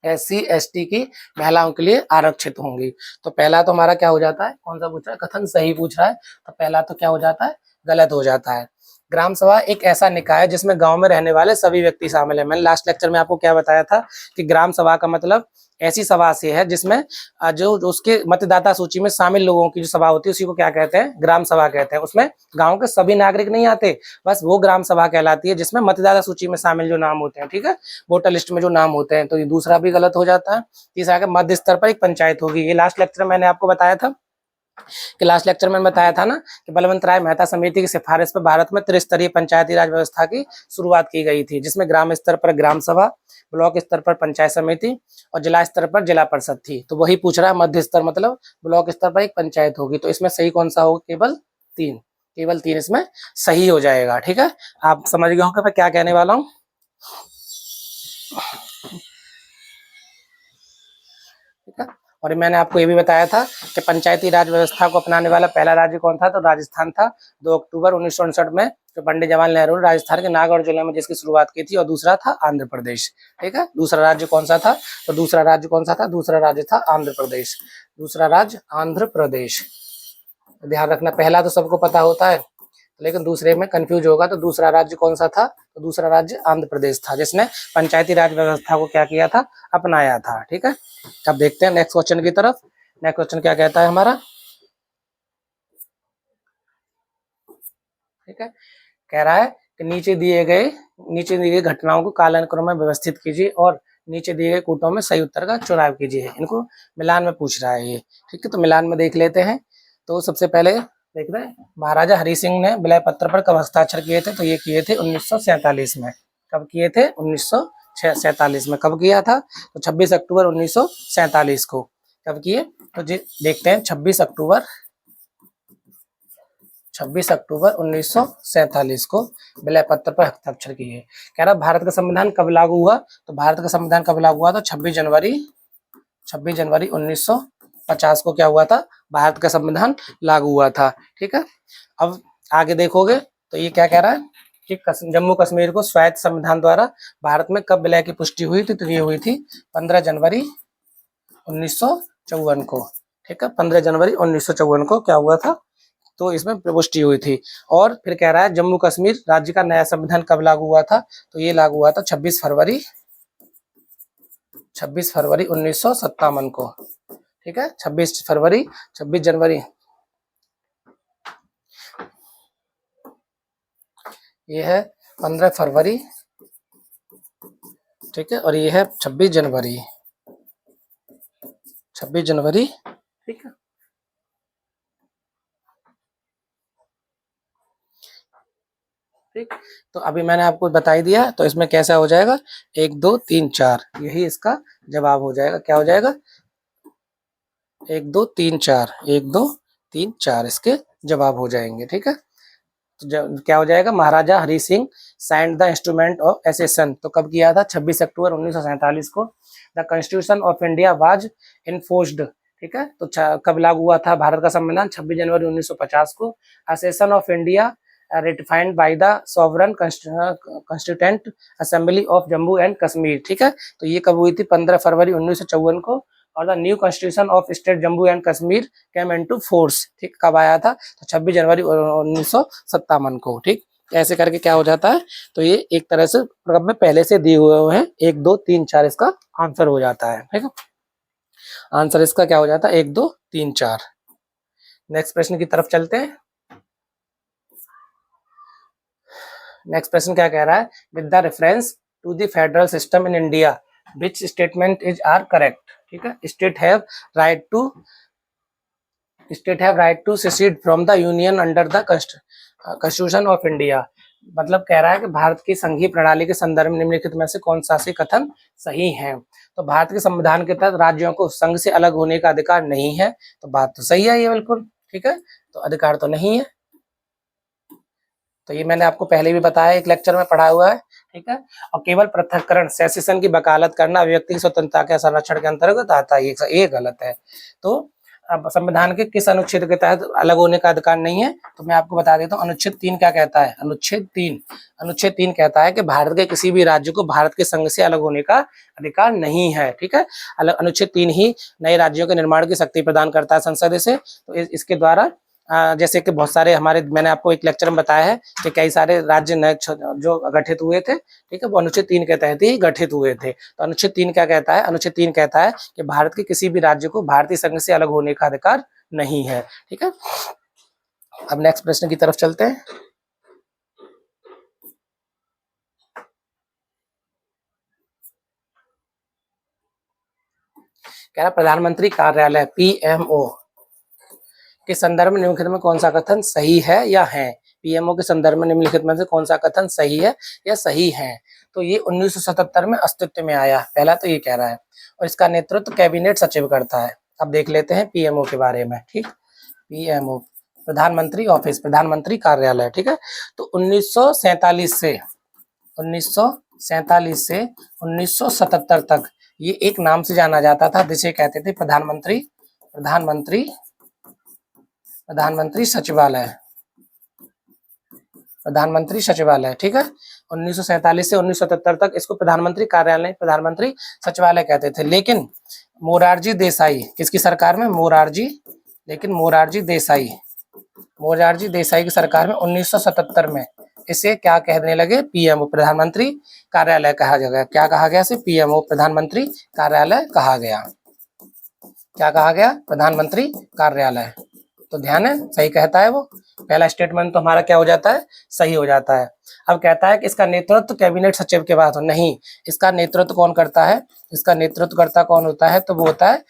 SC ST की महिलाओं के लिए आरक्षित होंगी। तो पहला तो हमारा क्या हो जाता है, कौन सा पूछ रहा है, कथन सही पूछ रहा है, तो पहला तो क्या हो जाता है, गलत हो जाता है। ग्राम सभा एक ऐसा निकाय है जिसमें गांव में रहने वाले सभी व्यक्ति शामिल है। मैंने लास्ट लेक्चर में आपको क्या बताया था कि ग्राम सभा का मतलब ऐसी सभा से है जिसमें जो उसके मतदाता सूची में शामिल लोगों की जो सभा होती है उसी को क्या कहते हैं, ग्राम सभा कहते हैं। उसमें गांव के सभी नागरिक नहीं आते, बस वो ग्राम सभा कहलाती है जिसमें मतदाता सूची में शामिल जो नाम होते हैं, ठीक है, वोटर लिस्ट में जो नाम होते हैं। तो ये दूसरा भी गलत हो जाता है। तीसरा के मध्य स्तर पर एक पंचायत होगी, ये लास्ट लेक्चर मैंने आपको बताया था कि लास्ट लेक्चर में बताया था ना कि बलवंत राय मेहता समिति की सिफारिश पर भारत में त्रिस्तरीय पंचायती राज व्यवस्था की शुरुआत की गई थी, जिसमें ग्राम स्तर पर ग्राम सभा, ब्लॉक स्तर पर पंचायत समिति और जिला स्तर पर जिला परिषद थी। तो वही पूछ रहा है, मध्य स्तर मतलब ब्लॉक स्तर पर एक पंचायत होगी। तो इसमें सही कौन सा होगा, केवल 3, केवल 3 इसमें सही हो जाएगा। ठीक है, आप समझ गए होंगे मैं क्या कहने वाला हूँ। ठीक है, और मैंने आपको ये भी बताया था कि पंचायती राज व्यवस्था को अपनाने वाला पहला राज्य कौन था, तो राजस्थान था। 2 अक्टूबर 1959 में जो पंडित जवाहरलाल नेहरू ने राजस्थान के नागौर जिले में जिसकी शुरुआत की थी, और दूसरा था आंध्र प्रदेश। ठीक है, दूसरा राज्य कौन सा था, तो दूसरा राज्य कौन सा था, दूसरा राज्य था आंध्र प्रदेश, दूसरा राज्य आंध्र प्रदेश। ध्यान रखना, पहला तो सबको पता होता है लेकिन दूसरे में कंफ्यूज होगा। तो दूसरा राज्य कौन सा था, तो दूसरा राज्य आंध्र प्रदेश था जिसने पंचायती राज व्यवस्था को क्या किया था, अपनाया था। ठीक है, अब देखते हैं नेक्स्ट क्वेश्चन की तरफ। नेक्स्ट क्वेश्चन क्या कहता है हमारा। ठीक है, कह रहा है कि नीचे दिए गए घटनाओं को कालानुक्रम में व्यवस्थित कीजिए और नीचे दिए गए कूटों में सही उत्तर का चुनाव कीजिए। इनको मिलान में पूछ रहा है ये। ठीक है, तो मिलान में देख लेते हैं। तो सबसे पहले देख रहे हैं, महाराजा हरि सिंह ने विलय पत्र पर कब हस्ताक्षर किए थे, तो ये किए थे 1947 में। कब किए थे, 1947 में। कब किया था, तो 26 अक्टूबर 1947 को। कब किए, तो देखते हैं 26 अक्टूबर 1947 को विलय पत्र पर हस्ताक्षर किए। कह रहा भारत का संविधान कब लागू हुआ, तो भारत का संविधान कब लागू हुआ, तो 26 जनवरी 1950 को क्या हुआ था, भारत का संविधान लागू हुआ था। ठीक है, अब आगे देखोगे तो ये क्या कह रहा है कि जम्मू कश्मीर को स्वायत्त संविधान द्वारा भारत में कब विलय की पुष्टि हुई थी, तो ये हुई थी 15 जनवरी 1954 को। ठीक है, 15 जनवरी 1954 को क्या हुआ था, तो इसमें पुष्टि हुई थी। और फिर कह रहा है जम्मू कश्मीर राज्य का नया संविधान कब लागू हुआ था, तो ये लागू हुआ था 26 फरवरी 1957 को। ठीक है, 26 जनवरी, ये है 15 फरवरी। ठीक है, और ये है 26 जनवरी। 26 जनवरी, ठीक है। ठीक, तो अभी मैंने आपको बता ही दिया, तो इसमें कैसा हो जाएगा, 1 2 3 4, यही इसका जवाब हो जाएगा। क्या हो जाएगा, 1 2 3 4, 1 2 3 4 इसके जवाब हो जाएंगे। ठीक है, तो क्या हो जाएगा, Maharaja Hari Singh signed the instrument of accession, तो कब किया था, 26 अक्टूबर 1947 को। The constitution of India was enforced, ठीक है, तो कब लागू हुआ था भारत का संविधान, 26 जनवरी 1950 को। Accession of India ratified by the sovereign constituent assembly of Jammu and Kashmir, ठीक है, तो ये कब हुई थी, 15 फरवरी 1954 को। और the new constitution of state Jammu and Kashmir came into force, ठीक, कब आया था, तो 26 जनवरी 1957 को। ठीक, ऐसे करके क्या हो जाता है, तो ये एक तरह से प्रकल्प में पहले से दिए हुए हैं, 1 2 3 4 इसका आंसर हो जाता है। ठीक है, आंसर इसका क्या हो जाता है, 1 2 3 4। नेक्स्ट प्रश्न की तरफ चलते हैं। नेक्स्ट प्रश्न क्या कह रहा है, with the reference to the federal system in India which statement is are correct, ठीक है, state have right to secede from the union under the constitution of India, मतलब कह रहा है कि भारत की संघीय प्रणाली के संदर्भ में निम्नलिखित में से कौन सा से कथन सही है। तो भारत के संविधान के तहत राज्यों को संघ से अलग होने का अधिकार नहीं है, तो बात तो सही है ये बिल्कुल, ठीक है, तो अधिकार तो नहीं है। तो ये मैंने आपको पहले भी बताया, एक लेक्चर में पढ़ा हुआ है, ठीक है। और केवल पृथक्करण सेसेशन की वकालत करना व्यक्ति की स्वतंत्रता के संरक्षण के अंतर्गत आता है, ये गलत है। तो अब संविधान के किस अनुच्छेद के तहत अलग होने का अधिकार नहीं है, तो मैं आपको बता देता हूँ, अनुच्छेद 3 क्या कहता है, अनुच्छेद 3 कहता है कि भारत के किसी भी राज्य को भारत के संघ से अलग होने का अधिकार नहीं है, ठीक है। अनुच्छेद 3 ही नए राज्यों के निर्माण की शक्ति प्रदान करता है संसद से। तो इसके द्वारा जैसे कि बहुत सारे हमारे, मैंने आपको एक लेक्चर में बताया है कि कई सारे राज्य नए जो गठित हुए थे, ठीक है, वो अनुच्छेद 3 के तहत ही गठित हुए थे। तो अनुच्छेद 3 क्या कहता है, अनुच्छेद 3 कहता है कि भारत के किसी भी राज्य को भारतीय संघ से अलग होने का अधिकार नहीं है, ठीक है। अब नेक्स्ट प्रश्न की तरफ चलते हैं। कह रहा प्रधानमंत्री कार्यालय पीएमओ के संदर्भ में निम्नलिखित में कौन सा कथन सही है या है, पीएमओ के संदर्भ में निम्नलिखित में से कौन सा कथन सही है या सही है। तो ये 1977 में अस्तित्व में आया, पहला तो ये कह रहा है, और इसका नेतृत्व कैबिनेट सचिव करता है। अब देख लेते हैं पीएमओ के बारे में, ठीक, पीएमओ प्रधानमंत्री ऑफिस, प्रधानमंत्री कार्यालय, ठीक है। तो 1947 से 1977 तक ये एक नाम से जाना जाता था, जिसे कहते थे प्रधानमंत्री सचिवालय, प्रधानमंत्री सचिवालय, ठीक है। 1947 से 1977 तक इसको प्रधानमंत्री कार्यालय, प्रधानमंत्री सचिवालय कहते थे। लेकिन मोरारजी देसाई, किसकी सरकार में, मोरारजी देसाई की सरकार में 1977 में इसे क्या कहने लगे, पीएमओ, प्रधानमंत्री कार्यालय कहा गया। क्या कहा गया इसे, पीएमओ, प्रधानमंत्री कार्यालय कहा गया। क्या कहा गया, प्रधानमंत्री कार्यालय। तो ध्यान है, सही कहता है वो, पहला स्टेटमेंट तो हमारा क्या हो जाता है, सही हो जाता है। अब कहता है कि इसका नेतृत्व कैबिनेट सचिव के बाद हो, नहीं, इसका नेतृत्व कौन करता है, इसका नेतृत्व करता कौन होता है, तो वो होता है,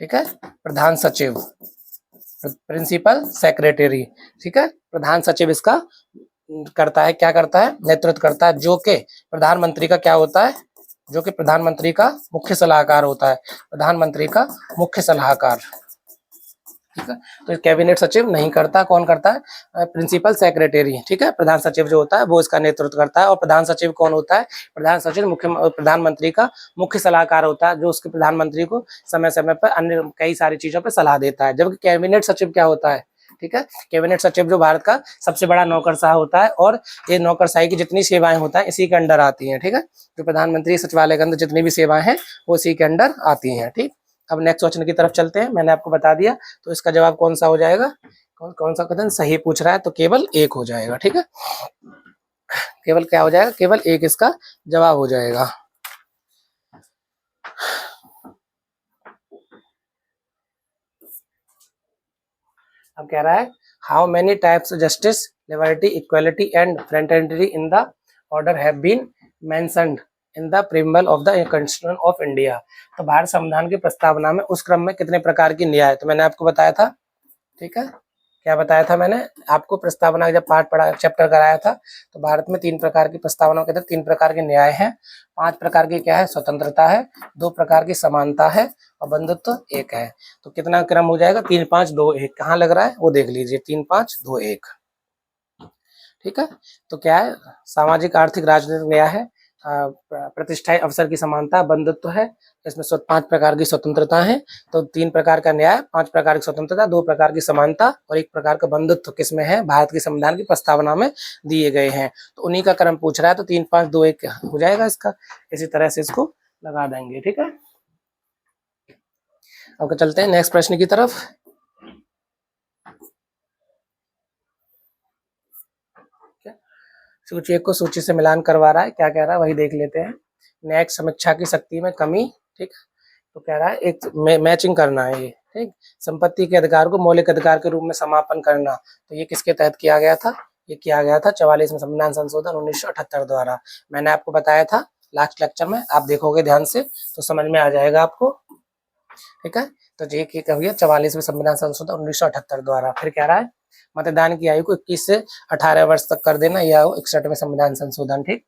ठीक है, प्रधान सचिव, प्रिंसिपल सेक्रेटरी, ठीक है, प्रधान सचिव इसका करता है, क्या करता है, नेतृत्व करता है, जो कि प्रधानमंत्री का क्या होता है, जो कि प्रधानमंत्री का मुख्य सलाहकार होता है, प्रधानमंत्री का मुख्य सलाहकार, ठीक है। तो कैबिनेट सचिव नहीं करता, कौन करता है, प्रिंसिपल सेक्रेटरी, ठीक है, प्रधान सचिव जो होता है वो इसका नेतृत्व करता है। और प्रधान सचिव कौन होता है, प्रधान सचिव प्रधानमंत्री का मुख्य सलाहकार होता है, जो उसके प्रधानमंत्री को समय समय पर अन्य कई सारी चीजों पर सलाह देता है। जबकि कैबिनेट सचिव क्या होता है, ठीक है, कैबिनेट सचिव जो भारत का सबसे बड़ा नौकरशाह होता है, और ये नौकरशाही की जितनी सेवाएं होता है इसी के अंडर आती हैं, ठीक है, जो प्रधानमंत्री सचिवालय के अंदर जितनी भी सेवाएं हैं वो इसी के अंडर आती हैं, ठीक। अब नेक्स्ट क्वेश्चन की तरफ चलते हैं, मैंने आपको बता दिया, तो इसका जवाब कौन सा हो जाएगा, कौन सा कथन सही पूछ रहा है, तो केवल एक हो जाएगा, ठीक है, केवल क्या हो जाएगा, केवल एक इसका जवाब हो जाएगा। अब कह रहा है, how many types of justice, liberty, equality and fraternity in the order have been mentioned in the preamble of the constitution of India. तो भारत संविधान की प्रस्तावना में उस क्रम में कितने प्रकार की न्याय, तो मैंने आपको बताया था, ठीक है, क्या बताया था मैंने आपको, प्रस्तावना जब पाठ पढ़ा चैप्टर कराया था, तो भारत में 3 प्रकार की प्रस्तावनाओं के अंदर 3 प्रकार के न्याय हैं, 5 प्रकार की क्या है, स्वतंत्रता है, 2 प्रकार की समानता है और बंधुत्व 1 है। तो कितना क्रम हो जाएगा, 3 5 2 1, कहाँ लग रहा है वो देख लीजिए, 3 5 2 1, ठीक है। तो क्या है, सामाजिक आर्थिक राजनीतिक न्याय है, प्रतिष्ठा अवसर की समानता, बंधुत्व है, इसमें 5 प्रकार की स्वतंत्रता है। तो 3 प्रकार का न्याय, 5 प्रकार की स्वतंत्रता, 2 प्रकार की समानता और 1 प्रकार का बंधुत्व किसमें है, भारत के संविधान की प्रस्तावना में दिए गए हैं। तो उन्हीं का क्रम पूछ रहा है, तो 3 5 2 1 हो जाएगा इसका, इसी तरह से इसको लगा देंगे, ठीक है। अब चलते हैं नेक्स्ट प्रश्न की तरफ। सूची 1 को सूची से मिलान करवा रहा है, क्या कह रहा है वही देख लेते हैं। न्यायिक समीक्षा की शक्ति में कमी, ठीक, तो कह रहा है एक मैचिंग करना है ये, ठीक, संपत्ति के अधिकार को मौलिक अधिकार के रूप में समापन करना, तो ये किसके तहत किया गया था, ये किया गया था 44वें संविधान संशोधन 1978 द्वारा। मैंने आपको बताया था लास्ट लेक्चर में, आप देखोगे ध्यान से तो समझ में आ जाएगा आपको, ठीक है। तो ये क्या हुआ, 44वें संविधान संशोधन 1978 द्वारा। फिर कह रहा है मतदान की आयु को 21 से 18 वर्ष तक कर देना, यह 61वें संविधान संशोधन, ठीक।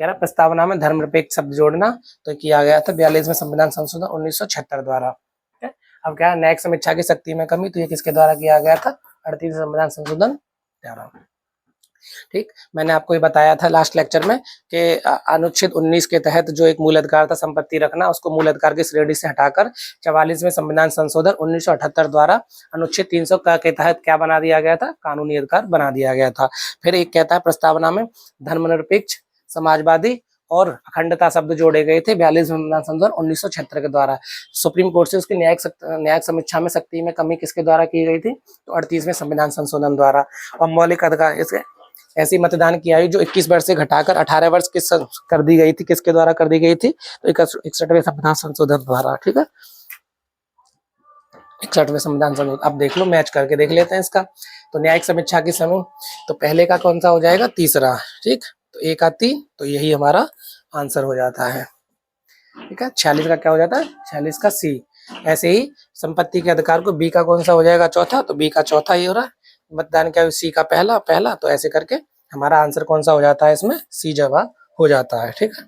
कह रहा प्रस्तावना में धर्मनिरपेक्ष शब्द जोड़ना, तो किया गया था 42वें संविधान संशोधन 1976 द्वारा। अब क्या है, न्यायिक समीक्षा की शक्ति में कमी, तो ये किसके द्वारा किया गया था, 38वें संविधान संशोधन द्वारा, ठीक। मैंने आपको ये बताया था लास्ट लेक्चर में कि अनुच्छेद 19 के तहत जो एक मूल अधिकार था संपत्ति रखना, उसको मूल अधिकार की श्रेणी से हटाकर 44वें संविधान संशोधन 1978 द्वारा अनुच्छेद 300 के तहत क्या बना दिया गया था, कानूनी अधिकार बना दिया गया था। फिर एक कहता है प्रस्तावना में धर्मनिरपेक्ष, समाजवादी और अखंडता शब्द जोड़े गए थे 42वें संविधान संशोधन 1976 के द्वारा। सुप्रीम कोर्ट से उसकी न्यायिक समीक्षा में शक्ति में कमी किसके द्वारा की गई थी, तो 38वें संविधान संशोधन द्वारा। और मौलिक अधिकार, इसके ऐसी मतदान की आयु जो 21 वर्ष से घटाकर 18 वर्ष किस कर दी गई थी, किसके द्वारा कर दी गई थी, तो 61वें संविधान संशोधन द्वारा, ठीक है, 61वें संविधान संशोधन। अब देख लो, मैच करके देख लेते हैं इसका। तो न्यायिक समीक्षा की समूह, तो पहले का कौन सा हो जाएगा, तीसरा, ठीक, तो 1 का 3, तो यही हमारा आंसर हो जाता है, ठीक है। 46 का क्या हो जाता है, 46 का सी। ऐसे ही संपत्ति के अधिकार को बी का कौन सा हो जाएगा, चौथा, तो बी का चौथा ये हो रहा है। मतदान क्या सी का पहला, तो ऐसे करके हमारा आंसर कौन सा हो जाता है, इसमें सी जवाब हो जाता है, ठीक है।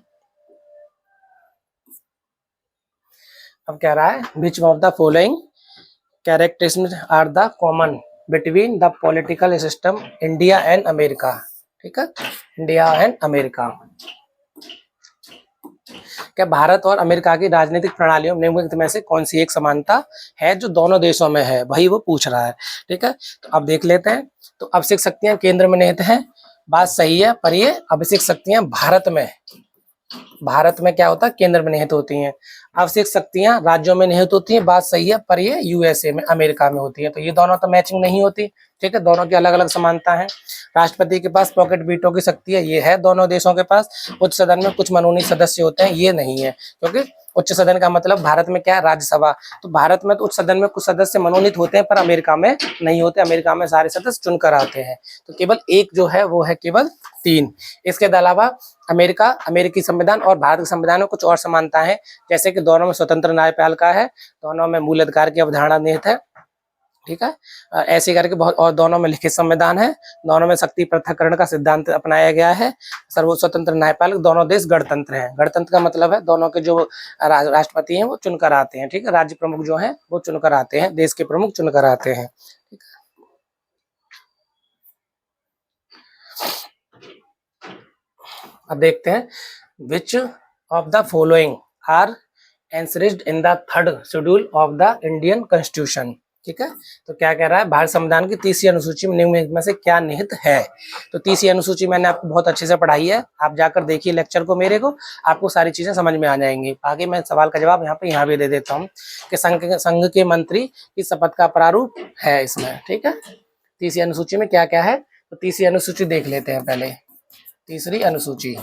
अब कह रहा है which of the following characteristics are the common between the political system India and America, ठीक है, इंडिया एंड अमेरिका। क्या भारत और अमेरिका की राजनीतिक प्रणालियों निम्नलिखित में से कौन सी एक समानता है जो दोनों देशों में है, वही वो पूछ रहा है, ठीक है। तो अब देख लेते हैं। तो आवश्यक शक्तियां केंद्र में निहित हैं, बात सही है, पर ये आवश्यक शक्तियां भारत में क्या होता है, केंद्र में निहित होती हैं। आवश्यक शक्तियां राज्यों में निहित होती हैं, बात सही है, पर ये यूएसए में, अमेरिका में होती है। तो ये दोनों तो मैचिंग नहीं होती, ठीक है, दोनों की अलग अलग समानता है। राष्ट्रपति के पास पॉकेट वीटो की शक्ति है, ये है दोनों देशों के पास। उच्च सदन में कुछ मनोनीत सदस्य होते हैं, ये नहीं है, क्योंकि उच्च सदन का मतलब भारत में क्या है, राज्यसभा। तो भारत में तो उच्च सदन में कुछ सदस्य मनोनीत होते हैं, पर अमेरिका में नहीं होते, अमेरिका में सारे सदस्य चुनकर आते हैं। तो केवल एक जो है वो है केवल 3। इसके अलावा अमेरिकी संविधान और भारत के संविधान में कुछ और समानता है, जैसे कि दोनों में स्वतंत्र न्यायपालिका है, दोनों में मूल अधिकार की अवधारणा निहित है, ठीक है, ऐसे करके बहुत, और दोनों में लिखित संविधान है, दोनों में शक्ति पृथक्करण का सिद्धांत अपनाया गया है, सर्वोच्च स्वतंत्र न्यायपालिक, दोनों देश गणतंत्र हैं। गणतंत्र का मतलब है दोनों के जो राष्ट्रपति हैं वो चुनकर आते हैं, ठीक है, राज्य प्रमुख जो हैं वो चुनकर आते हैं, देश के प्रमुख चुनकर आते हैं, ठीक है। अब देखते हैं which of the following are enshrined in the 3rd schedule of the Indian constitution, ठीक है। तो क्या कह रहा है, भारत संविधान की 30वीं अनुसूची में निम्नलिखित में से क्या निहित है। तो 30वीं अनुसूची मैंने आपको बहुत अच्छे से पढ़ाई है, आप जाकर देखिए लेक्चर को मेरे को, आपको सारी चीजें समझ में आ जाएंगी। आगे मैं सवाल का जवाब यहाँ भी दे देता हूँ कि संघ के मंत्री की शपथ का प्रारूप है इसमें, ठीक है। 30वीं अनुसूची में क्या क्या है, तो 30वीं अनुसूची देख लेते हैं पहले। तीसरी अनुसूची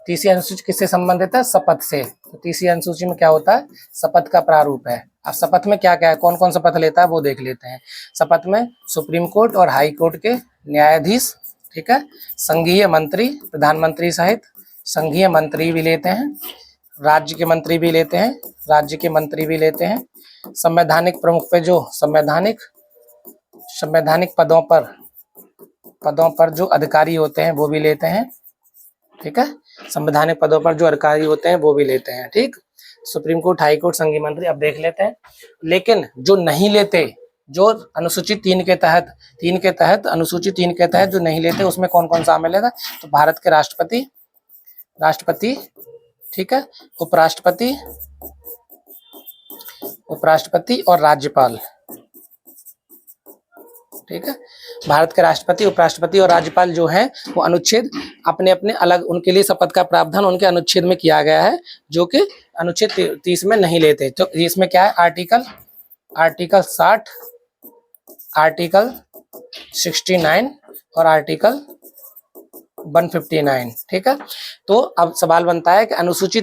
किससे संबंधित है, शपथ से। तो तीसरी अनुसूची में क्या होता है, शपथ का प्रारूप है। अब शपथ में क्या क्या है, कौन कौन शपथ लेता है वो देख लेते हैं। शपथ में सुप्रीम कोर्ट और हाई कोर्ट के न्यायाधीश, ठीक है। संघीय मंत्री, प्रधानमंत्री सहित संघीय मंत्री भी लेते हैं, राज्य के मंत्री भी लेते हैं, राज्य के मंत्री भी लेते हैं। संवैधानिक प्रमुख पे जो संवैधानिक पदों पर जो अधिकारी होते हैं वो भी लेते हैं, ठीक है। संवैधानिक पदों पर जो अधिकारी होते हैं वो भी लेते हैं, ठीक। सुप्रीम कोर्ट, हाई कोर्ट, संघीय मंत्री अब देख लेते हैं। लेकिन जो नहीं लेते, जो अनुसूची 3 के तहत अनुसूची 3 के तहत जो नहीं लेते उसमें कौन कौन शामिल है? तो भारत के राष्ट्रपति, ठीक है, उपराष्ट्रपति और राज्यपाल, ठीक है। भारत के राष्ट्रपति, उपराष्ट्रपति और राज्यपाल जो हैं वो अनुच्छेद अपने अपने अलग, उनके लिए शपथ का प्रावधान उनके अनुच्छेद में किया गया है, जो कि अनुच्छेद 30 में नहीं लेते। तो इसमें क्या है? आर्टिकल 60, आर्टिकल 69 और आर्टिकल 159, ठीक है। तो अब सवाल बनता है कि अनुसूची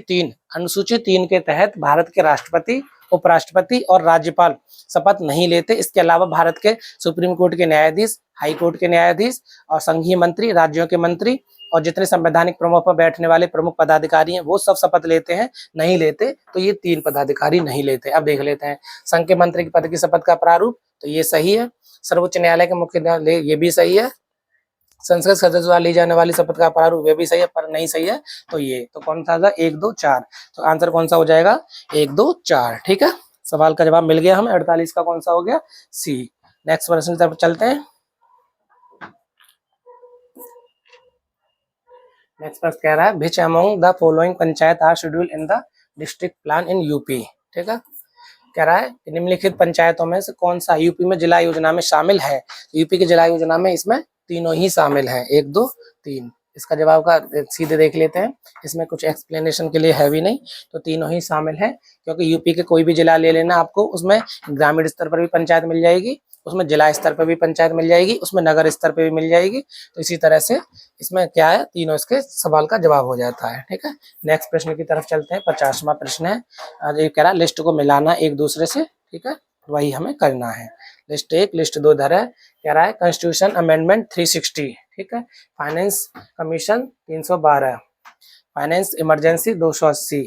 3 के तहत भारत के राष्ट्रपति, उपराष्ट्रपति और राज्यपाल शपथ नहीं लेते। इसके अलावा भारत के सुप्रीम कोर्ट के न्यायाधीश, हाई कोर्ट के न्यायाधीश और संघीय मंत्री, राज्यों के मंत्री और जितने संवैधानिक प्रमुख पर बैठने वाले प्रमुख पदाधिकारी हैं वो सब शपथ लेते हैं। नहीं लेते तो ये 3 पदाधिकारी नहीं लेते। अब देख लेते हैं संघ के मंत्री के पद की शपथ का प्रारूप, तो ये सही है। सर्वोच्च न्यायालय के मुख्य न्यायालय, ये भी सही है। संसद सदस्य द्वारा ली जाने वाली शपथ का प्रारूप, ये भी सही है, पर नहीं सही है तो ये, तो कौन सा था? 1, 2, 4। तो आंसर कौन सा हो जाएगा? 1, 2, 4, ठीक है। सवाल का जवाब मिल गया हमें। 48 का कौन सा हो गया? सी। नेक्स्ट प्रश्न की तरफ चलते हैं। नेक्स्ट प्रश्न कह रहा है which among the following panchayat are schedule in the district plan in UP, ठीक है। कह रहा है निम्नलिखित पंचायतों में से कौन सा यूपी में जिला योजना में शामिल है? यूपी की जिला योजना में इसमें तीनों ही शामिल हैं, 1, 2, 3। इसका जवाब का सीधे देख लेते हैं, इसमें कुछ एक्सप्लेनेशन के लिए है भी नहीं, तो तीनों ही शामिल है। क्योंकि यूपी के कोई भी जिला ले लेना आपको, उसमें ग्रामीण स्तर पर भी पंचायत मिल जाएगी, उसमें जिला स्तर पर भी पंचायत मिल जाएगी, उसमें नगर स्तर पर भी मिल जाएगी। तो इसी तरह से इसमें क्या है, तीनों इसके सवाल का जवाब हो जाता है, ठीक है। नेक्स्ट प्रश्न की तरफ चलते हैं। 50वां प्रश्न है। आज ये कह रहा है लिस्ट को मिलाना एक दूसरे से, ठीक है, वही हमें करना है। लिस्ट 1, लिस्ट 2 इधर है। कह रहा है कॉन्स्टिट्यूशन अमेंडमेंट 360, ठीक है। फाइनेंस कमीशन 312, फाइनेंस इमरजेंसी 280,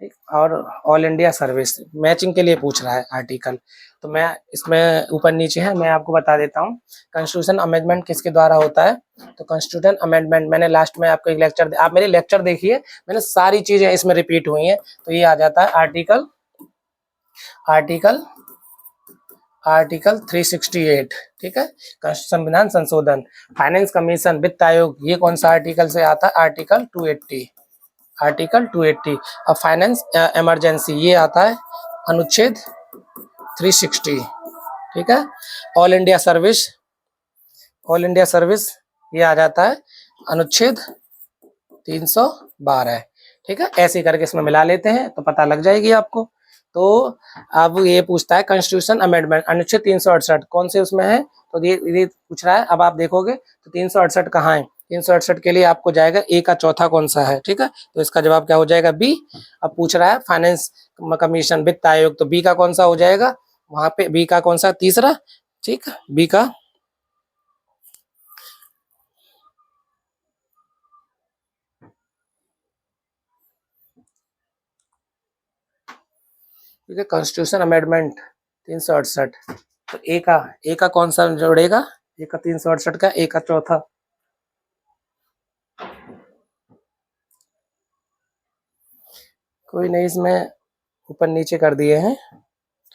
ठीक, और ऑल इंडिया सर्विस। मैचिंग के लिए पूछ रहा है आर्टिकल, तो मैं इसमें ऊपर नीचे है, मैं आपको बता देता हूँ। कॉन्स्टिट्यूशन अमेंडमेंट किसके द्वारा होता है? तो कॉन्स्टिट्यूशन अमेंडमेंट, मैंने लास्ट में आपको एक लेक्चर, आप मेरे लेक्चर देखिए, मैंने सारी चीजें इसमें रिपीट हुई हैं। तो ये आ जाता है आर्टिकल 368, ठीक है। संविधान संशोधन, फाइनेंस कमीशन, वित्त आयोग, ये कौन सा आर्टिकल से आता है? आर्टिकल 280। अब फाइनेंस इमरजेंसी, ये आता है अनुच्छेद 360, ठीक है। ऑल इंडिया सर्विस ये आ जाता है अनुच्छेद 312, ठीक है। ऐसे करके इसमें मिला लेते हैं तो पता लग जाएगी आपको। तो अब ये पूछता है कॉन्स्टिट्यूशन अमेंडमेंट अनुच्छेद 368 कौन से उसमें है? तो ये पूछ रहा है। अब आप देखोगे तो 368 कहाँ है? 368 के लिए आपको जाएगा ए का चौथा कौन सा है, ठीक है। तो इसका जवाब क्या हो जाएगा? बी। अब पूछ रहा है फाइनेंस कमीशन, वित्त आयोग, तो बी का कौन सा हो जाएगा? वहां पे बी का कौन सा? तीसरा, ठीक, बी का, ठीक है। कॉन्स्टिट्यूशन अमेंडमेंट 368, तो ए का कौन सा जोड़ेगा? ए का 368 का ए का चौथा, कोई नहीं, इसमें ऊपर नीचे कर दिए हैं,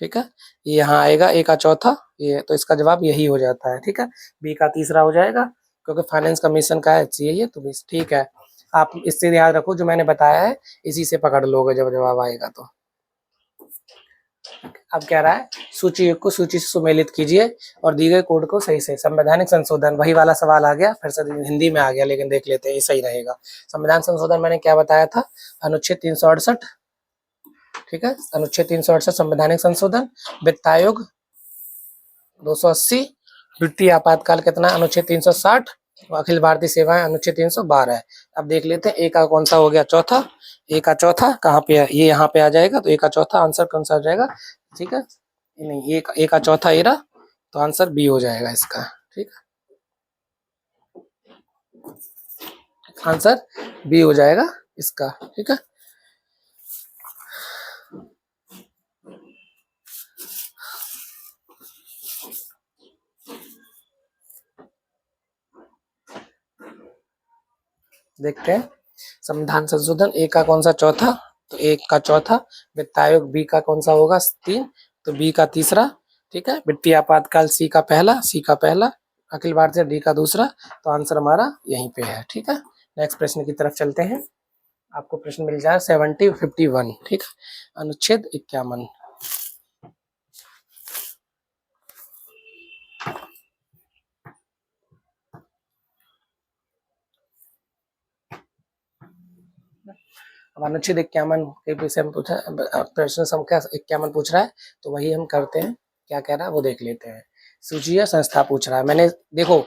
ठीक है। ये यहाँ आएगा ए का चौथा, ये, तो इसका जवाब यही हो जाता है, ठीक है। बी का तीसरा हो जाएगा क्योंकि फाइनेंस कमीशन का है, ये तो ठीक है। आप इससे याद रखो जो मैंने बताया है, इसी से पकड़ लोगे जब जवाब आएगा तो। अब कह रहा है सूची एक को सूची से सुमेलित कीजिए और दी गए कोड को सही से। संवैधानिक संशोधन, वही वाला सवाल आ गया, फिर से हिंदी में आ गया, लेकिन देख लेते हैं ये सही रहेगा। संविधान संशोधन मैंने क्या बताया था? अनुच्छेद 368, ठीक है, अनुच्छेद 368 संवैधानिक संशोधन। वित्त आयोग 280, वित्तीय आपातकाल कितना? अनुच्छेद 360, अखिल भारतीय सेवाएं अनुच्छेद 312। अब देख लेते हैं ए का कौन सा हो गया? चौथा। ए का चौथा कहाँ पे है? ये यहाँ पे आ जाएगा, तो ए का चौथा आंसर कौन सा हो जाएगा? ठीक है, नहीं, ए का चौथा ए रहा, तो आंसर बी हो जाएगा इसका, ठीक है। आंसर बी हो जाएगा इसका। ठीक है, देखते हैं संविधान संशोधन ए का कौन सा चौथा, तो ए का चौथा, वित्त आयोग बी का कौन सा होगा 3, तो बी का तीसरा। ठीक है, वित्तीय आपातकाल सी का पहला, अखिल भारतीय डी का दूसरा, तो आंसर हमारा यहीं पे है। ठीक है, नेक्स्ट प्रश्न की तरफ चलते हैं। आपको प्रश्न मिल जाए 51। ठीक है, अनुच्छेद 51। अब अनुच्छेद 51 के विषय में पूछा, प्रश्न संख्या 51 पूछ रहा है, तो वही हम करते हैं। क्या कह रहा है वो देख लेते हैं। सूची या संस्था पूछ रहा है। मैंने देखो,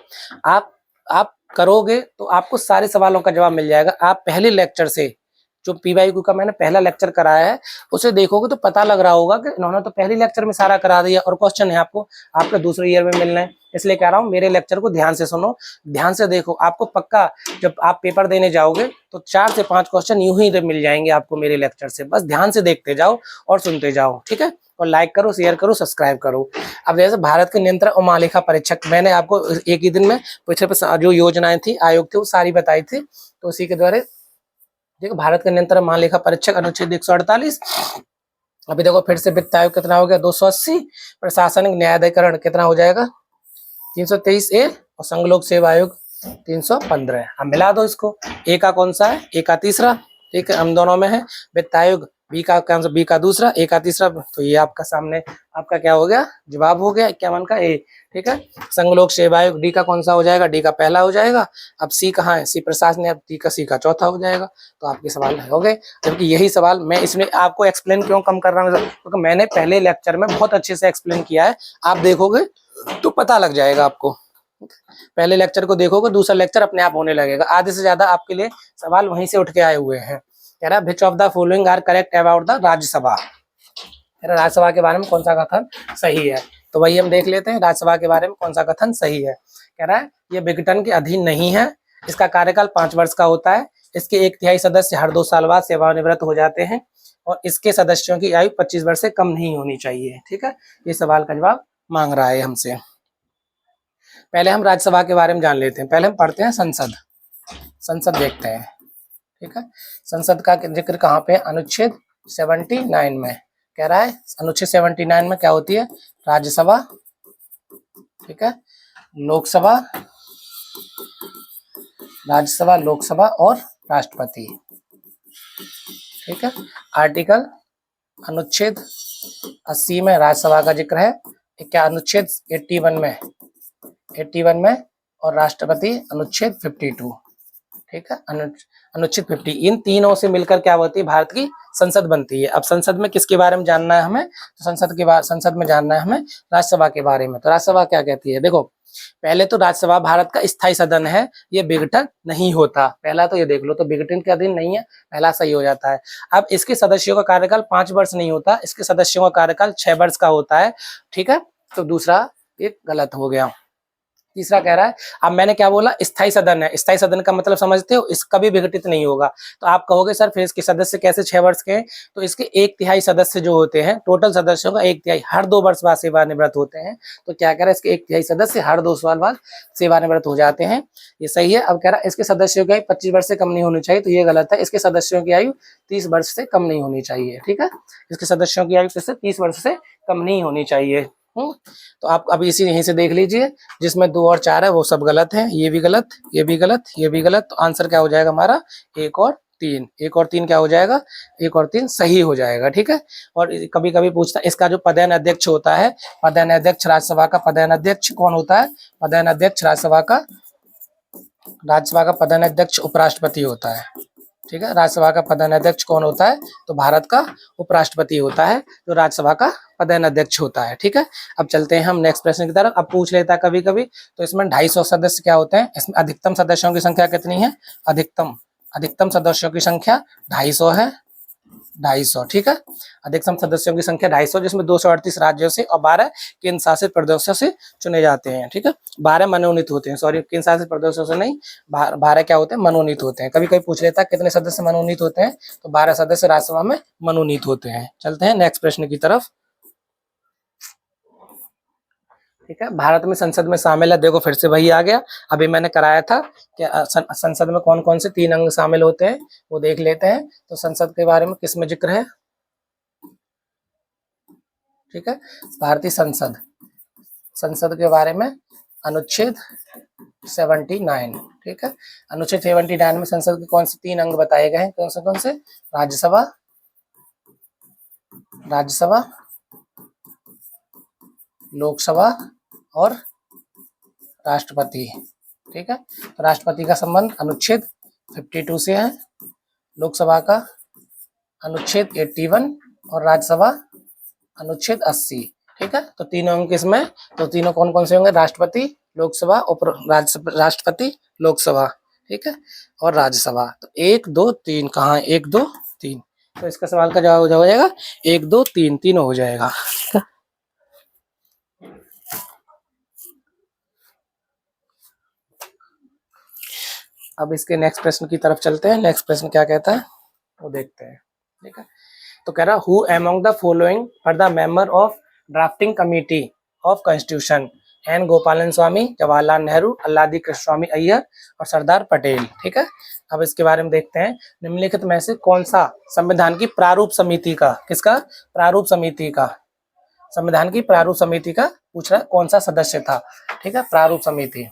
आप करोगे तो आपको सारे सवालों का जवाब मिल जाएगा। आप पहले लेक्चर से, जो पीवाईक्यू का मैंने पहला लेक्चर कराया है, उसे देखोगे तो पता लग रहा होगा कि इन्होंने तो पहले लेक्चर में सारा करा दिया और क्वेश्चन है आपको आपके दूसरे ईयर में मिलना है। इसलिए कह रहा हूँ मेरे लेक्चर को ध्यान से सुनो, ध्यान से देखो। आपको पक्का जब आप पेपर देने जाओगे तो 4 से 5 क्वेश्चन यूं ही मिल जाएंगे आपको मेरे लेक्चर से। बस ध्यान से देखते जाओ और सुनते जाओ। ठीक है, और लाइक करो, शेयर करो, सब्सक्राइब करो। अब जैसे भारत के नियंत्रक और महालेखा परीक्षक, मैंने आपको एक ही दिन में पिछले जो योजनाएं थी, आयोग थे, वो सारी बताई थी। तो उसी के द्वारा देखो, भारत के नियंत्रक महालेखा परीक्षक अनुच्छेद 148। अभी देखो फिर से वित्त आयोग कितना हो गया 280, प्रशासनिक न्यायाधिकरण कितना हो जाएगा 323A, और संघ लोक सेवा आयोग 315। अब मिला दो इसको, ए का कौन सा है, ए का तीसरा। ठीक है, हम दोनों में है। वित्त आयोग बी का कौन सा, बी का दूसरा, ए का तीसरा, तो ये आपका सामने आपका क्या हो गया, जवाब हो गया 51 का ए। ठीक है, संघ लोक सेवा आयोग डी का कौन सा हो जाएगा, डी का पहला हो जाएगा। अब सी कहाँ है, सी प्रशासन है, अब डी का सी का चौथा हो जाएगा। तो आपके सवाल हो गए। जबकि यही सवाल मैं इसमें आपको एक्सप्लेन क्यों कम कर रहा हूँ, क्योंकि मैंने पहले लेक्चर में बहुत अच्छे से एक्सप्लेन किया है। आप देखोगे तो पता लग जाएगा आपको। पहले लेक्चर को देखोगे, दूसरा लेक्चर अपने आप होने लगेगा। आधे से ज्यादा आपके लिए सवाल वहीं से उठ के आए हुए हैं। कह रहा है which of the following are correct about the Rajya Sabha. Rajya Sabha के बारे में कौन सा कथन सही है, तो वही हम देख लेते हैं। राज्यसभा के बारे में कौन सा कथन सही है। कह रहा है ये विघटन के अधीन नहीं है, इसका कार्यकाल 5 वर्ष का होता है, इसके 1/3 सदस्य हर 2 साल बाद सेवानिवृत्त हो जाते हैं, और इसके सदस्यों की आयु 25 वर्ष से कम नहीं होनी चाहिए। ठीक है, ये सवाल का जवाब मांग रहा है हमसे। पहले हम राज्यसभा के बारे में जान लेते हैं। पहले हम पढ़ते हैं संसद देखते हैं। ठीक है, संसद का जिक्र कहाँ पे, अनुच्छेद 79 में। कह रहा है अनुच्छेद 79 में क्या होती है, राज्यसभा, ठीक है, लोकसभा, राज्यसभा, लोकसभा और राष्ट्रपति। ठीक है, आर्टिकल अनुच्छेद 80 में राज्यसभा का जिक्र है। क्या अनुच्छेद 81 में, और राष्ट्रपति अनुच्छेद 52। ठीक है, अनुच्छेद 50। इन तीनों से मिलकर क्या होती है, भारत की संसद बनती है। अब संसद में किसके बारे में जानना है हमें, तो संसद में जानना है हमें राज्यसभा के बारे में। तो राज्यसभा क्या कहती है, देखो पहले तो राज्यसभा भारत का स्थायी सदन है, ये विघटन नहीं होता। पहला तो ये देख लो, तो विघटन के अधीन नहीं है, पहला सही हो जाता है। अब इसके सदस्यों का कार्यकाल 5 वर्ष नहीं होता, इसके सदस्यों का कार्यकाल 6 वर्ष का होता है। ठीक है, तो दूसरा एक गलत हो गया। तीसरा कह रहा है, अब मैंने क्या बोला, स्थायी सदन है। स्थायी सदन का मतलब समझते हो, इस कभी विघटित नहीं होगा। तो आप कहोगे सर फिर इसके सदस्य कैसे 6 वर्ष के हैं, तो इसके 1/3 सदस्य जो होते हैं, टोटल सदस्यों का 1/3 हर 2 वर्ष बाद सेवानिवृत्त होते हैं। तो क्या कह रहा है, इसके 1/3 सदस्य हर 2 साल बाद सेवानिवृत्त हो जाते हैं, ये सही है। अब कह रहा है इसके सदस्यों की आयु 25 वर्ष से कम नहीं होनी चाहिए, तो ये गलत है। इसके सदस्यों की आयु 30 वर्ष से कम नहीं होनी चाहिए। ठीक है, इसके सदस्यों की आयु 30 वर्ष से कम नहीं होनी चाहिए। तो आप अब इसी यहीं से देख लीजिए, जिसमें 2 और 4 है वो सब गलत है, ये भी गलत, ये भी गलत, ये भी गलत। तो आंसर क्या हो जाएगा हमारा 1 और 3। 1 और 3 क्या हो जाएगा, 1 और 3 सही हो जाएगा। ठीक है, और कभी कभी पूछता है इसका जो पदेन अध्यक्ष होता है, पदेन अध्यक्ष राज्यसभा का पदेन अध्यक्ष कौन होता है, पदेन अध्यक्ष राज्यसभा का पदेन अध्यक्ष उपराष्ट्रपति होता है। ठीक है, राज्यसभा का पदेन अध्यक्ष कौन होता है, तो भारत का उपराष्ट्रपति होता है जो राज्यसभा का पदेन अध्यक्ष होता है। ठीक है, अब चलते हैं हम नेक्स्ट प्रश्न की तरफ। अब पूछ लेता है कभी कभी, तो इसमें 250 सदस्य क्या होते हैं, इसमें अधिकतम सदस्यों की संख्या कितनी है, अधिकतम सदस्यों की संख्या 250 है। 250, ठीक है। अधिकतम सदस्यों की संख्या 250, जिसमें 238 राज्यों से और 12 केंद्र शासित प्रदेशों से चुने जाते हैं, ठीक है। 12 मनोनीत होते हैं, सॉरी केंद्र शासित प्रदेशों से नहीं, 12 क्या होते हैं, मनोनीत होते हैं। कभी कभी पूछ लेता है कितने सदस्य मनोनीत होते हैं, तो 12 सदस्य राज्यसभा में मनोनीत होते हैं। चलते हैं नेक्स्ट प्रश्न की तरफ, ठीक है। भारत में संसद में शामिल है, देखो फिर से वही आ गया, अभी मैंने कराया था कि संसद में कौन कौन से 3 अंग शामिल होते हैं, वो देख लेते हैं। तो संसद के बारे में किसमें जिक्र है, ठीक है, भारतीय संसद, संसद के बारे में अनुच्छेद 79, ठीक है। अनुच्छेद 79 में संसद के कौन से 3 अंग बताए गए हैं, कौन से, राज्यसभा, राज्यसभा, लोकसभा और राष्ट्रपति, ठीक है। तो राष्ट्रपति का संबंध अनुच्छेद 52 से है, लोकसभा का अनुच्छेद 81 और राज्यसभा अनुच्छेद 80, ठीक है। तो तीनों अंग किसमें, तो तीनों कौन कौन से होंगे, राष्ट्रपति, लोकसभा और राष्ट्रपति, लोकसभा, ठीक है, और राज्यसभा। तो 1 2 3 कहाँ है, 1 2 3, तो इसका सवाल का जवाब हो जाएगा 1 2 3, तीनों हो जाएगा, ठीक है। अब इसके नेक्स्ट प्रश्न की तरफ चलते हैं। नेक्स्ट प्रश्न क्या कहता है वो देखते हैं, ठीक है। तो कह रहा who among the following for the member of drafting committee of constitution, N Gopalaswami, Jawaharlal Nehru, Alladi Krishna स्वामी अय्यर और सरदार पटेल, ठीक है। अब इसके बारे में देखते हैं, निम्नलिखित में से कौन सा संविधान की प्रारूप समिति का, किसका, प्रारूप समिति का, संविधान की प्रारूप समिति का पूछ रहा है, कौन सा सदस्य था, ठीक है, प्रारूप समिति।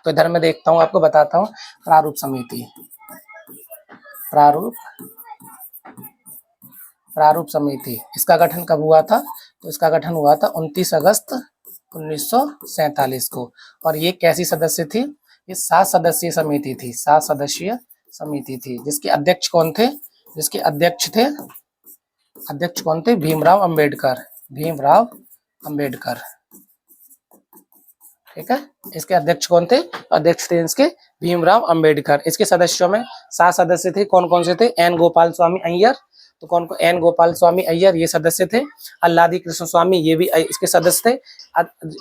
तो इधर मैं देखता हूँ, आपको बताता हूँ, प्रारूप समिति, प्रारूप समिति, इसका गठन कब हुआ था, तो इसका गठन हुआ था 29 अगस्त 1947 को। और ये कैसी सदस्य थी, ये 7 सदस्यीय समिति थी, 7 सदस्यीय समिति थी, जिसके अध्यक्ष कौन थे, जिसके अध्यक्ष थे, अध्यक्ष कौन थे, भीमराव अंबेडकर, भीमराव अंबेडकर, ठीक है। इसके अध्यक्ष कौन थे, अध्यक्ष थे इसके भीमराव अंबेडकर। इसके सदस्यों में 7 सदस्य थे, कौन कौन से थे, एन गोपाल स्वामी अय्यर, तो कौन को, एन गोपाल स्वामी अय्यर ये सदस्य थे, अल्लादी कृष्ण स्वामी ये भी इसके सदस्य थे।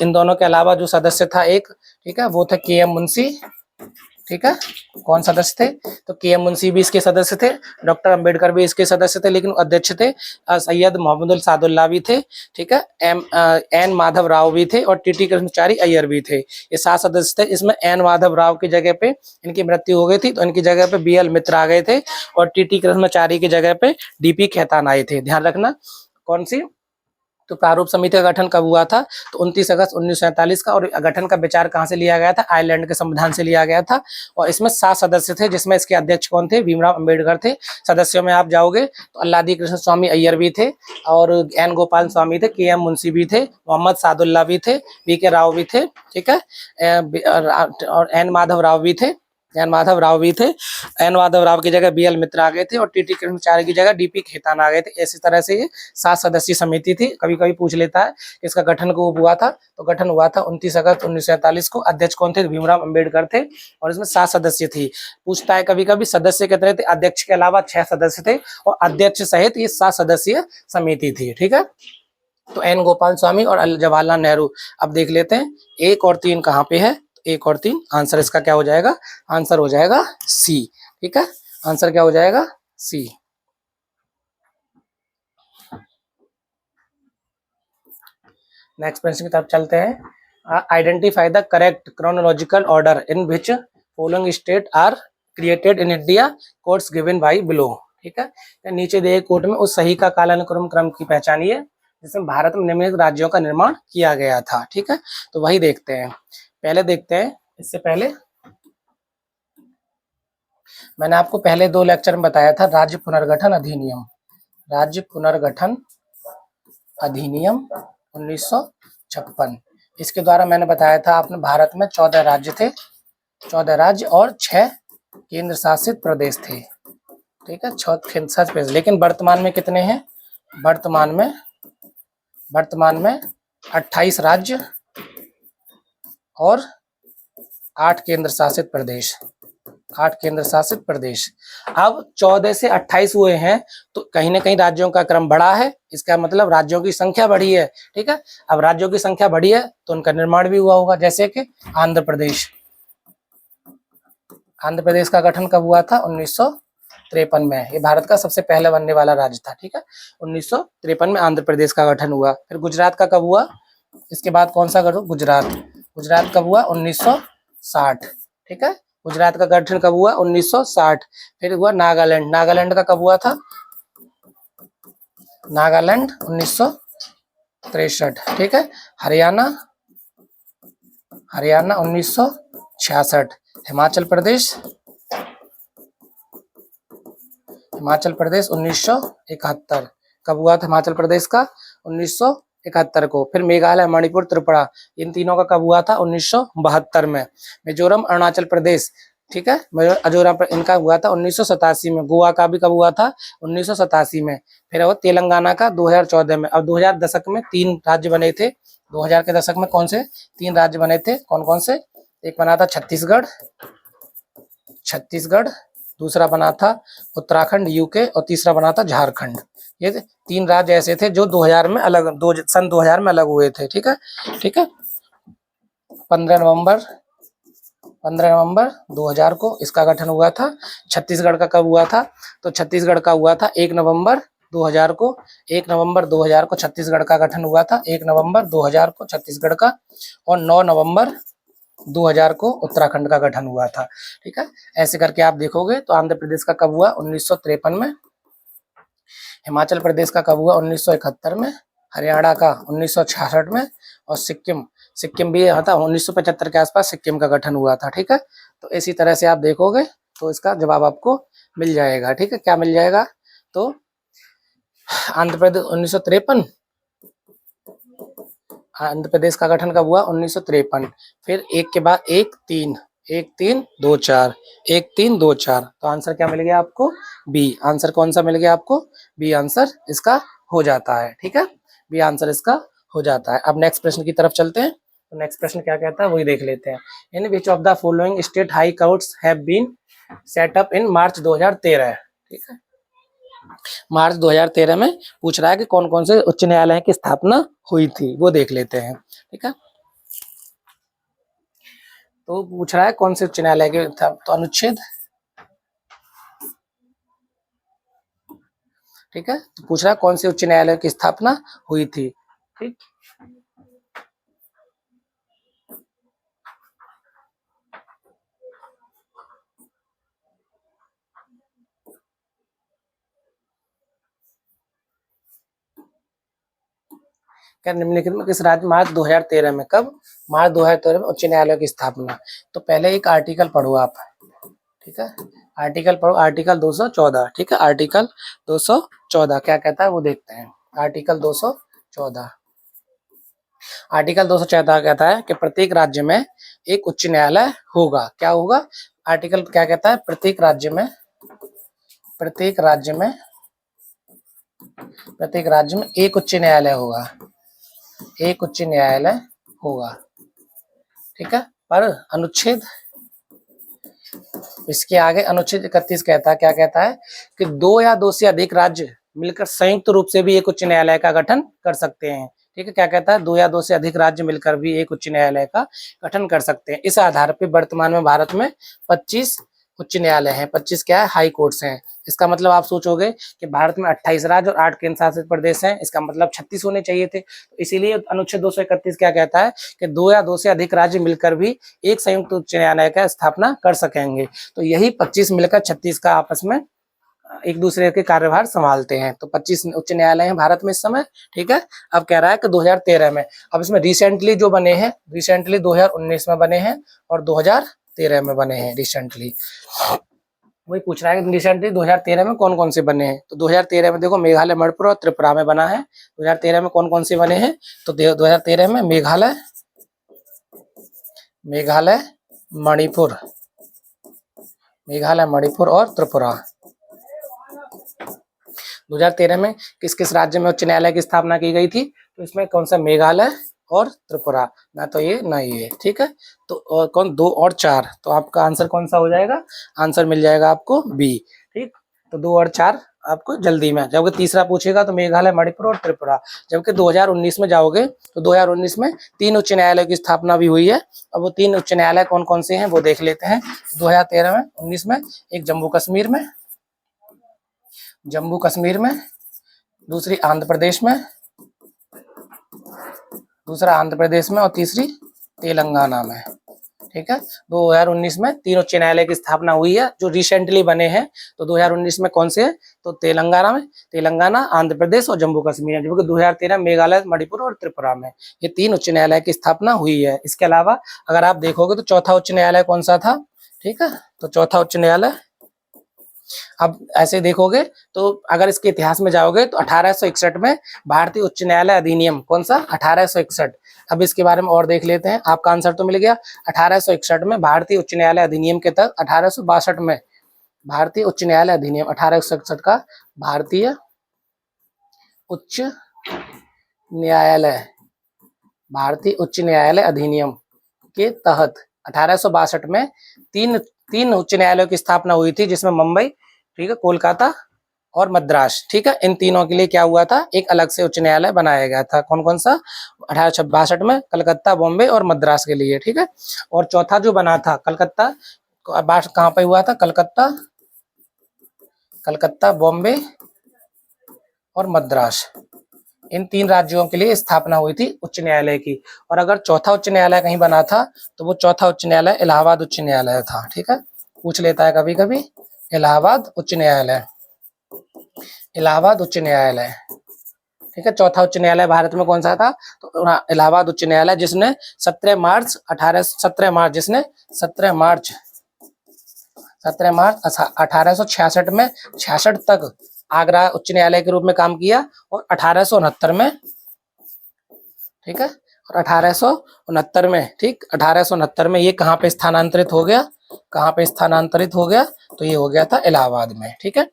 इन दोनों के अलावा जो सदस्य था एक, ठीक है, वो थे के एम मुंशी, ठीक है, कौन सदस्य थे, तो के एम मुंशी भी इसके सदस्य थे, डॉक्टर अंबेडकर भी इसके सदस्य थे, लेकिन अध्यक्ष थे सैयद मोहम्मद सादुल्ला भी थे, ठीक है, एन माधव राव भी थे और टीटी कृष्णचारी अय्यर भी थे। ये 7 सदस्य थे। इसमें एन माधव राव की जगह पे इनकी मृत्यु हो गई थी, तो इनकी जगह पे बीएल मित्र आ गए थे और टीटी कृष्णचारी की जगह पे डीपी खेतान आए थे, ध्यान रखना। कौन सी, तो प्रारूप समिति का गठन कब हुआ था, तो 29 अगस्त 1947 का, और गठन का विचार कहां से लिया गया था, आयरलैंड के संविधान से लिया गया था। और इसमें 7 सदस्य थे, जिसमें इसके अध्यक्ष कौन थे, भीमराव अंबेडकर थे। सदस्यों में आप जाओगे तो अल्लादी कृष्ण स्वामी अय्यर भी थे और एन गोपाल स्वामी थे, के एम मुंशी भी थे, मोहम्मद सादुल्ला भी थे, बी के राव भी थे, ठीक है, और एन माधव राव भी थे, एन माधव राव भी थे। एन माधव राव की जगह बीएल मित्र आ गए थे और टीटी कृष्णचारी की जगह डीपी खेतान आ गए थे। इसी तरह से ये 7 सदस्यीय समिति थी। कभी कभी पूछ लेता है इसका गठन कब हुआ था, तो गठन हुआ था 29 अगस्त 1947 को। अध्यक्ष कौन थे, भीमराव अंबेडकर थे और इसमें 7 सदस्य थी। पूछता है कभी कभी सदस्य कितने थे, अध्यक्ष के अलावा 6 सदस्य थे और अध्यक्ष सहित ये 7 सदस्यीय समिति थी, ठीक है। तो एन गोपाल स्वामी और जवाहरलाल नेहरू। अब देख लेते हैं 1 और 3 कहाँ पे है, 1 और 3 आंसर इसका क्या हो जाएगा, आंसर हो जाएगा सी, ठीक है, आंसर क्या हो जाएगा, सी। नेक्स्ट प्रश्न की तरफ चलते हैं। Identify the correct chronological order in which following state are created in India, codes given by below, ठीक है। नीचे दिए कोड में उस सही का कालानुक्रम क्रम की पहचानिए जिसमें भारत में निम्नलिखित राज्यों का निर्माण किया गया था, ठीक है। तो वही देखते हैं, पहले देखते हैं, इससे पहले मैंने आपको पहले 2 लेक्चर में बताया था राज्य पुनर्गठन अधिनियम, राज्य पुनर्गठन अधिनियम 1956। इसके द्वारा मैंने बताया था आपने भारत में 14 राज्य थे, 14 राज्य और 6 केंद्र शासित प्रदेश थे, ठीक है, 6 केंद्र शासित प्रदेश। लेकिन वर्तमान में कितने हैं, वर्तमान में 28 राज्य और 8 केंद्र शासित प्रदेश, 8 केंद्र शासित प्रदेश। अब 14 से 28 हुए हैं, तो कहीं ना कहीं राज्यों का क्रम बढ़ा है, इसका मतलब राज्यों की संख्या बढ़ी है। ठीक है, अब राज्यों की संख्या बढ़ी है तो उनका निर्माण भी हुआ होगा, जैसे कि आंध्र प्रदेश। आंध्र प्रदेश का गठन कब हुआ था? 1953 में। ये भारत का सबसे पहले बनने वाला राज्य था। ठीक है, 1953 में आंध्र प्रदेश का गठन हुआ। फिर गुजरात का कब हुआ? इसके बाद कौन सा गठन? गुजरात। गुजरात कब हुआ? 1960। ठीक है, गुजरात का गठन कब हुआ? 1960। फिर हुआ नागालैंड। नागालैंड का कब हुआ था? नागालैंड 1963। ठीक है, हरियाणा 1966। हिमाचल प्रदेश 1971। कब हुआ था हिमाचल प्रदेश का? 1971 को। फिर मेघालय, मणिपुर, त्रिपुरा, इन तीनों का कब हुआ था? 1972 में। मिजोरम, अरुणाचल प्रदेश, ठीक है, मिजोरम पर इनका हुआ था 1987 में। गोवा का भी कब हुआ था? 1987 में। फिर वो तेलंगाना का 2014 में। अब 2000 दशक में 3 राज्य बने थे। 2000 के दशक में कौन से 3 राज्य बने थे? कौन कौन से? एक बना था छत्तीसगढ़, दूसरा बना था उत्तराखंड यूके, और तीसरा बना था झारखंड। ये 3 राज्य ऐसे थे जो 2000 में सन 2000 में अलग हुए थे। ठीक है, 15 नवंबर 2000 को इसका गठन हुआ था। छत्तीसगढ़ का कब हुआ था? तो छत्तीसगढ़ का हुआ था 1 नवंबर 2000 को। 1 नवंबर 2000 को छत्तीसगढ़ का गठन हुआ था। 1 नवंबर 2000 को छत्तीसगढ़ का, और 9 नवंबर 2000 को उत्तराखंड का गठन हुआ था। ठीक है, ऐसे करके आप देखोगे तो आंध्र प्रदेश का कब हुआ? 1953 में। हिमाचल प्रदेश का कब हुआ? 1971 में। हरियाणा का 1966 में। और सिक्किम भी यहाँ था 1975 के आसपास सिक्किम का गठन हुआ था। ठीक है, तो इसी तरह से आप देखोगे तो इसका जवाब आपको मिल जाएगा। ठीक है, क्या मिल जाएगा? तो आंध्र प्रदेश 1953, आंध्र प्रदेश का गठन कब हुआ? 1953। फिर एक के बाद 1 3 2 4 1 3 2 4, तो आंसर क्या मिल गया आपको? बी। आंसर कौन सा मिल गया आपको? बी आंसर इसका हो जाता है। ठीक है, बी आंसर इसका हो जाता है। अब नेक्स्ट प्रश्न की तरफ चलते हैं। तो नेक्स्ट प्रश्न क्या कहता है वही देख लेते हैं। In which of the following state high courts have been set up in March 2013। ठीक है, मार्च 2013 में पूछ रहा है कि कौन कौन से उच्च न्यायालय की स्थापना हुई थी, वो देख लेते हैं। ठीक है, तो पूछ रहा है कौन से उच्च न्यायालय के, तो अनुच्छेद, ठीक है, तो पूछ रहा है कौन से उच्च न्यायालय की स्थापना हुई थी। ठीक, क्या निम्नलिखित में किस राज्य मार्च 2013 में, कब? मार्च 2013 में उच्च न्यायालय की स्थापना। तो पहले एक आर्टिकल पढ़ो आप। ठीक है, आर्टिकल पढ़ो, आर्टिकल 214। ठीक है, आर्टिकल 214 क्या कहता है वो देखते हैं। आर्टिकल 214, आर्टिकल 214 कहता है कि प्रत्येक राज्य में एक उच्च न्यायालय होगा। क्या होगा? आर्टिकल क्या कहता है? प्रत्येक राज्य में एक उच्च न्यायालय होगा, एक उच्च न्यायालय होगा। ठीक है, पर अनुच्छेद, इसके आगे अनुच्छेद 31 कहता है, क्या कहता है कि 2 या 2 से अधिक राज्य मिलकर संयुक्त रूप से भी एक उच्च न्यायालय का गठन कर सकते हैं। ठीक है, क्या कहता है? 2 या 2 से अधिक राज्य मिलकर भी एक उच्च न्यायालय का गठन कर सकते हैं। इस आधार पर वर्तमान में भारत में 25 उच्च न्यायालय हैं। 25 क्या है? हाई कोर्ट्स हैं। इसका मतलब आप सोचोगे कि भारत में 28 राज्य और 8 केंद्र शासित प्रदेश हैं, इसका मतलब 36 होने चाहिए थे। तो इसीलिए अनुच्छेद 231 क्या कहता है कि 2 या 2 से अधिक राज्य मिलकर भी एक संयुक्त उच्च न्यायालय का स्थापना कर सकेंगे। तो यही 25 मिलकर 36 का आपस में एक दूसरे के कार्यभार संभालते हैं। तो 25 उच्च न्यायालय हैं भारत में इस समय। ठीक है, अब कह रहा है कि 2013 में, अब इसमें रिसेंटली जो बने हैं, रिसेंटली 2019 में बने हैं और 2013 में बने हैं रिसेंटली। वही पूछ रहा है कि रिसेंटली 2013 में कौन कौन से बने हैं। तो 2013 में देखो मेघालय, मणिपुर और त्रिपुरा में बना है। 2013 में कौन कौन से बने हैं? तो 2013 में मेघालय, मणिपुर और त्रिपुरा। 2013 में किस किस राज्य में उच्च न्यायालय की स्थापना की गई थी? तो इसमें कौन सा? मेघालय और त्रिपुरा, ना तो ये ना ये, ठीक है। तो और कौन 2 और 4, तो आपका आंसर कौन सा हो जाएगा, आंसर मिल जाएगा आपको बी, ठीक। तो 2 और 4 आपको जल्दी में, जबकि तीसरा पूछेगा तो मेघालय, मणिपुर और त्रिपुरा। जबकि 2019 में जाओगे तो 2019 में 3 उच्च न्यायालयों की स्थापना भी हुई है, और वो 3 उच्च न्यायालय कौन कौन से हैं वो देख लेते हैं। 2013 में, 19 में एक जम्मू कश्मीर में, दूसरी आंध्र प्रदेश में, दूसरा आंध्र प्रदेश में, और तीसरी तेलंगाना में, ठीक है। 2019 में 3 उच्च न्यायालय की स्थापना हुई है जो रिसेंटली बने हैं। तो 2019 में कौन से हैं, तो तेलंगाना, आंध्र प्रदेश और जम्मू कश्मीर है, जबकि 2013 मेघालय, मणिपुर और त्रिपुरा में ये 3 उच्च न्यायालय की स्थापना हुई है। इसके अलावा अगर आप देखोगे तो चौथा उच्च न्यायालय कौन सा था, ठीक है। तो चौथा उच्च न्यायालय, अब ऐसे देखोगे तो अगर इसके इतिहास में जाओगे तो 1861 में भारतीय उच्च न्यायालय अधिनियम, कौन सा, 1861। अब इसके बारे में और देख लेते हैं, आपका आंसर तो मिल गया। 1861 में भारतीय उच्च न्यायालय अधिनियम के तहत 1862 में भारतीय उच्च न्यायालय अधिनियम 1861 का भारतीय उच्च न्यायालय अधिनियम के तहत 1862 में तीन उच्च न्यायालयों की स्थापना हुई थी, जिसमें मुंबई, ठीक है, कोलकाता और मद्रास, ठीक है। इन तीनों के लिए क्या हुआ था, एक अलग से उच्च न्यायालय बनाया गया था। कौन कौन सा, 1862 में कलकत्ता, बॉम्बे और मद्रास के लिए, ठीक है। और चौथा जो बना था कलकत्ता, कहाँ पे हुआ था, कलकत्ता, बॉम्बे और मद्रास, इन 3 राज्यों के लिए स्थापना हुई थी उच्च न्यायालय की। और अगर चौथा उच्च न्यायालय कहीं बना था तो वो चौथा उच्च न्यायालय इलाहाबाद उच्च न्यायालय था, ठीक है। पूछ लेता है कभी कभी, इलाहाबाद उच्च न्यायालय, ठीक है। चौथा उच्च न्यायालय भारत में कौन सा था, तो इलाहाबाद उच्च न्यायालय, जिसने 17 मार्च 1866 में 66 तक आगरा उच्च न्यायालय के रूप में काम किया, और 1869 में, ठीक है, और 1869 में, ठीक, 1869 में ये कहाँ पे स्थानांतरित हो गया, तो ये हो गया था इलाहाबाद में, ठीक है।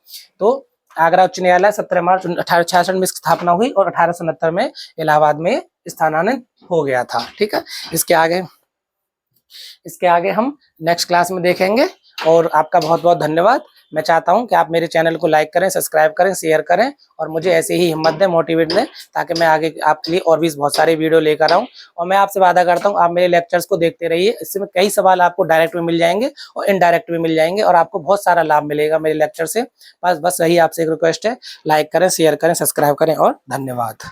तो आगरा उच्च न्यायालय 17 मार्च 1866 में स्थापना हुई, और 1869 में इलाहाबाद में स्थानांतरित हो गया था, ठीक है। इसके आगे हम नेक्स्ट क्लास में देखेंगे। और आपका बहुत बहुत धन्यवाद। मैं चाहता हूं कि आप मेरे चैनल को लाइक करें, सब्सक्राइब करें, शेयर करें, और मुझे ऐसे ही हिम्मत दें, मोटिवेट दें, ताकि मैं आगे आपके लिए और भी बहुत सारे वीडियो लेकर आऊं। और मैं आपसे वादा करता हूं, आप मेरे लेक्चर्स को देखते रहिए, इससे में कई सवाल आपको डायरेक्ट में मिल जाएंगे और इनडायरेक्ट में मिल जाएंगे, और आपको बहुत सारा लाभ मिलेगा मेरे लेक्चर से। बस यही आपसे एक रिक्वेस्ट है, लाइक करें, शेयर करें, सब्सक्राइब करें, और धन्यवाद।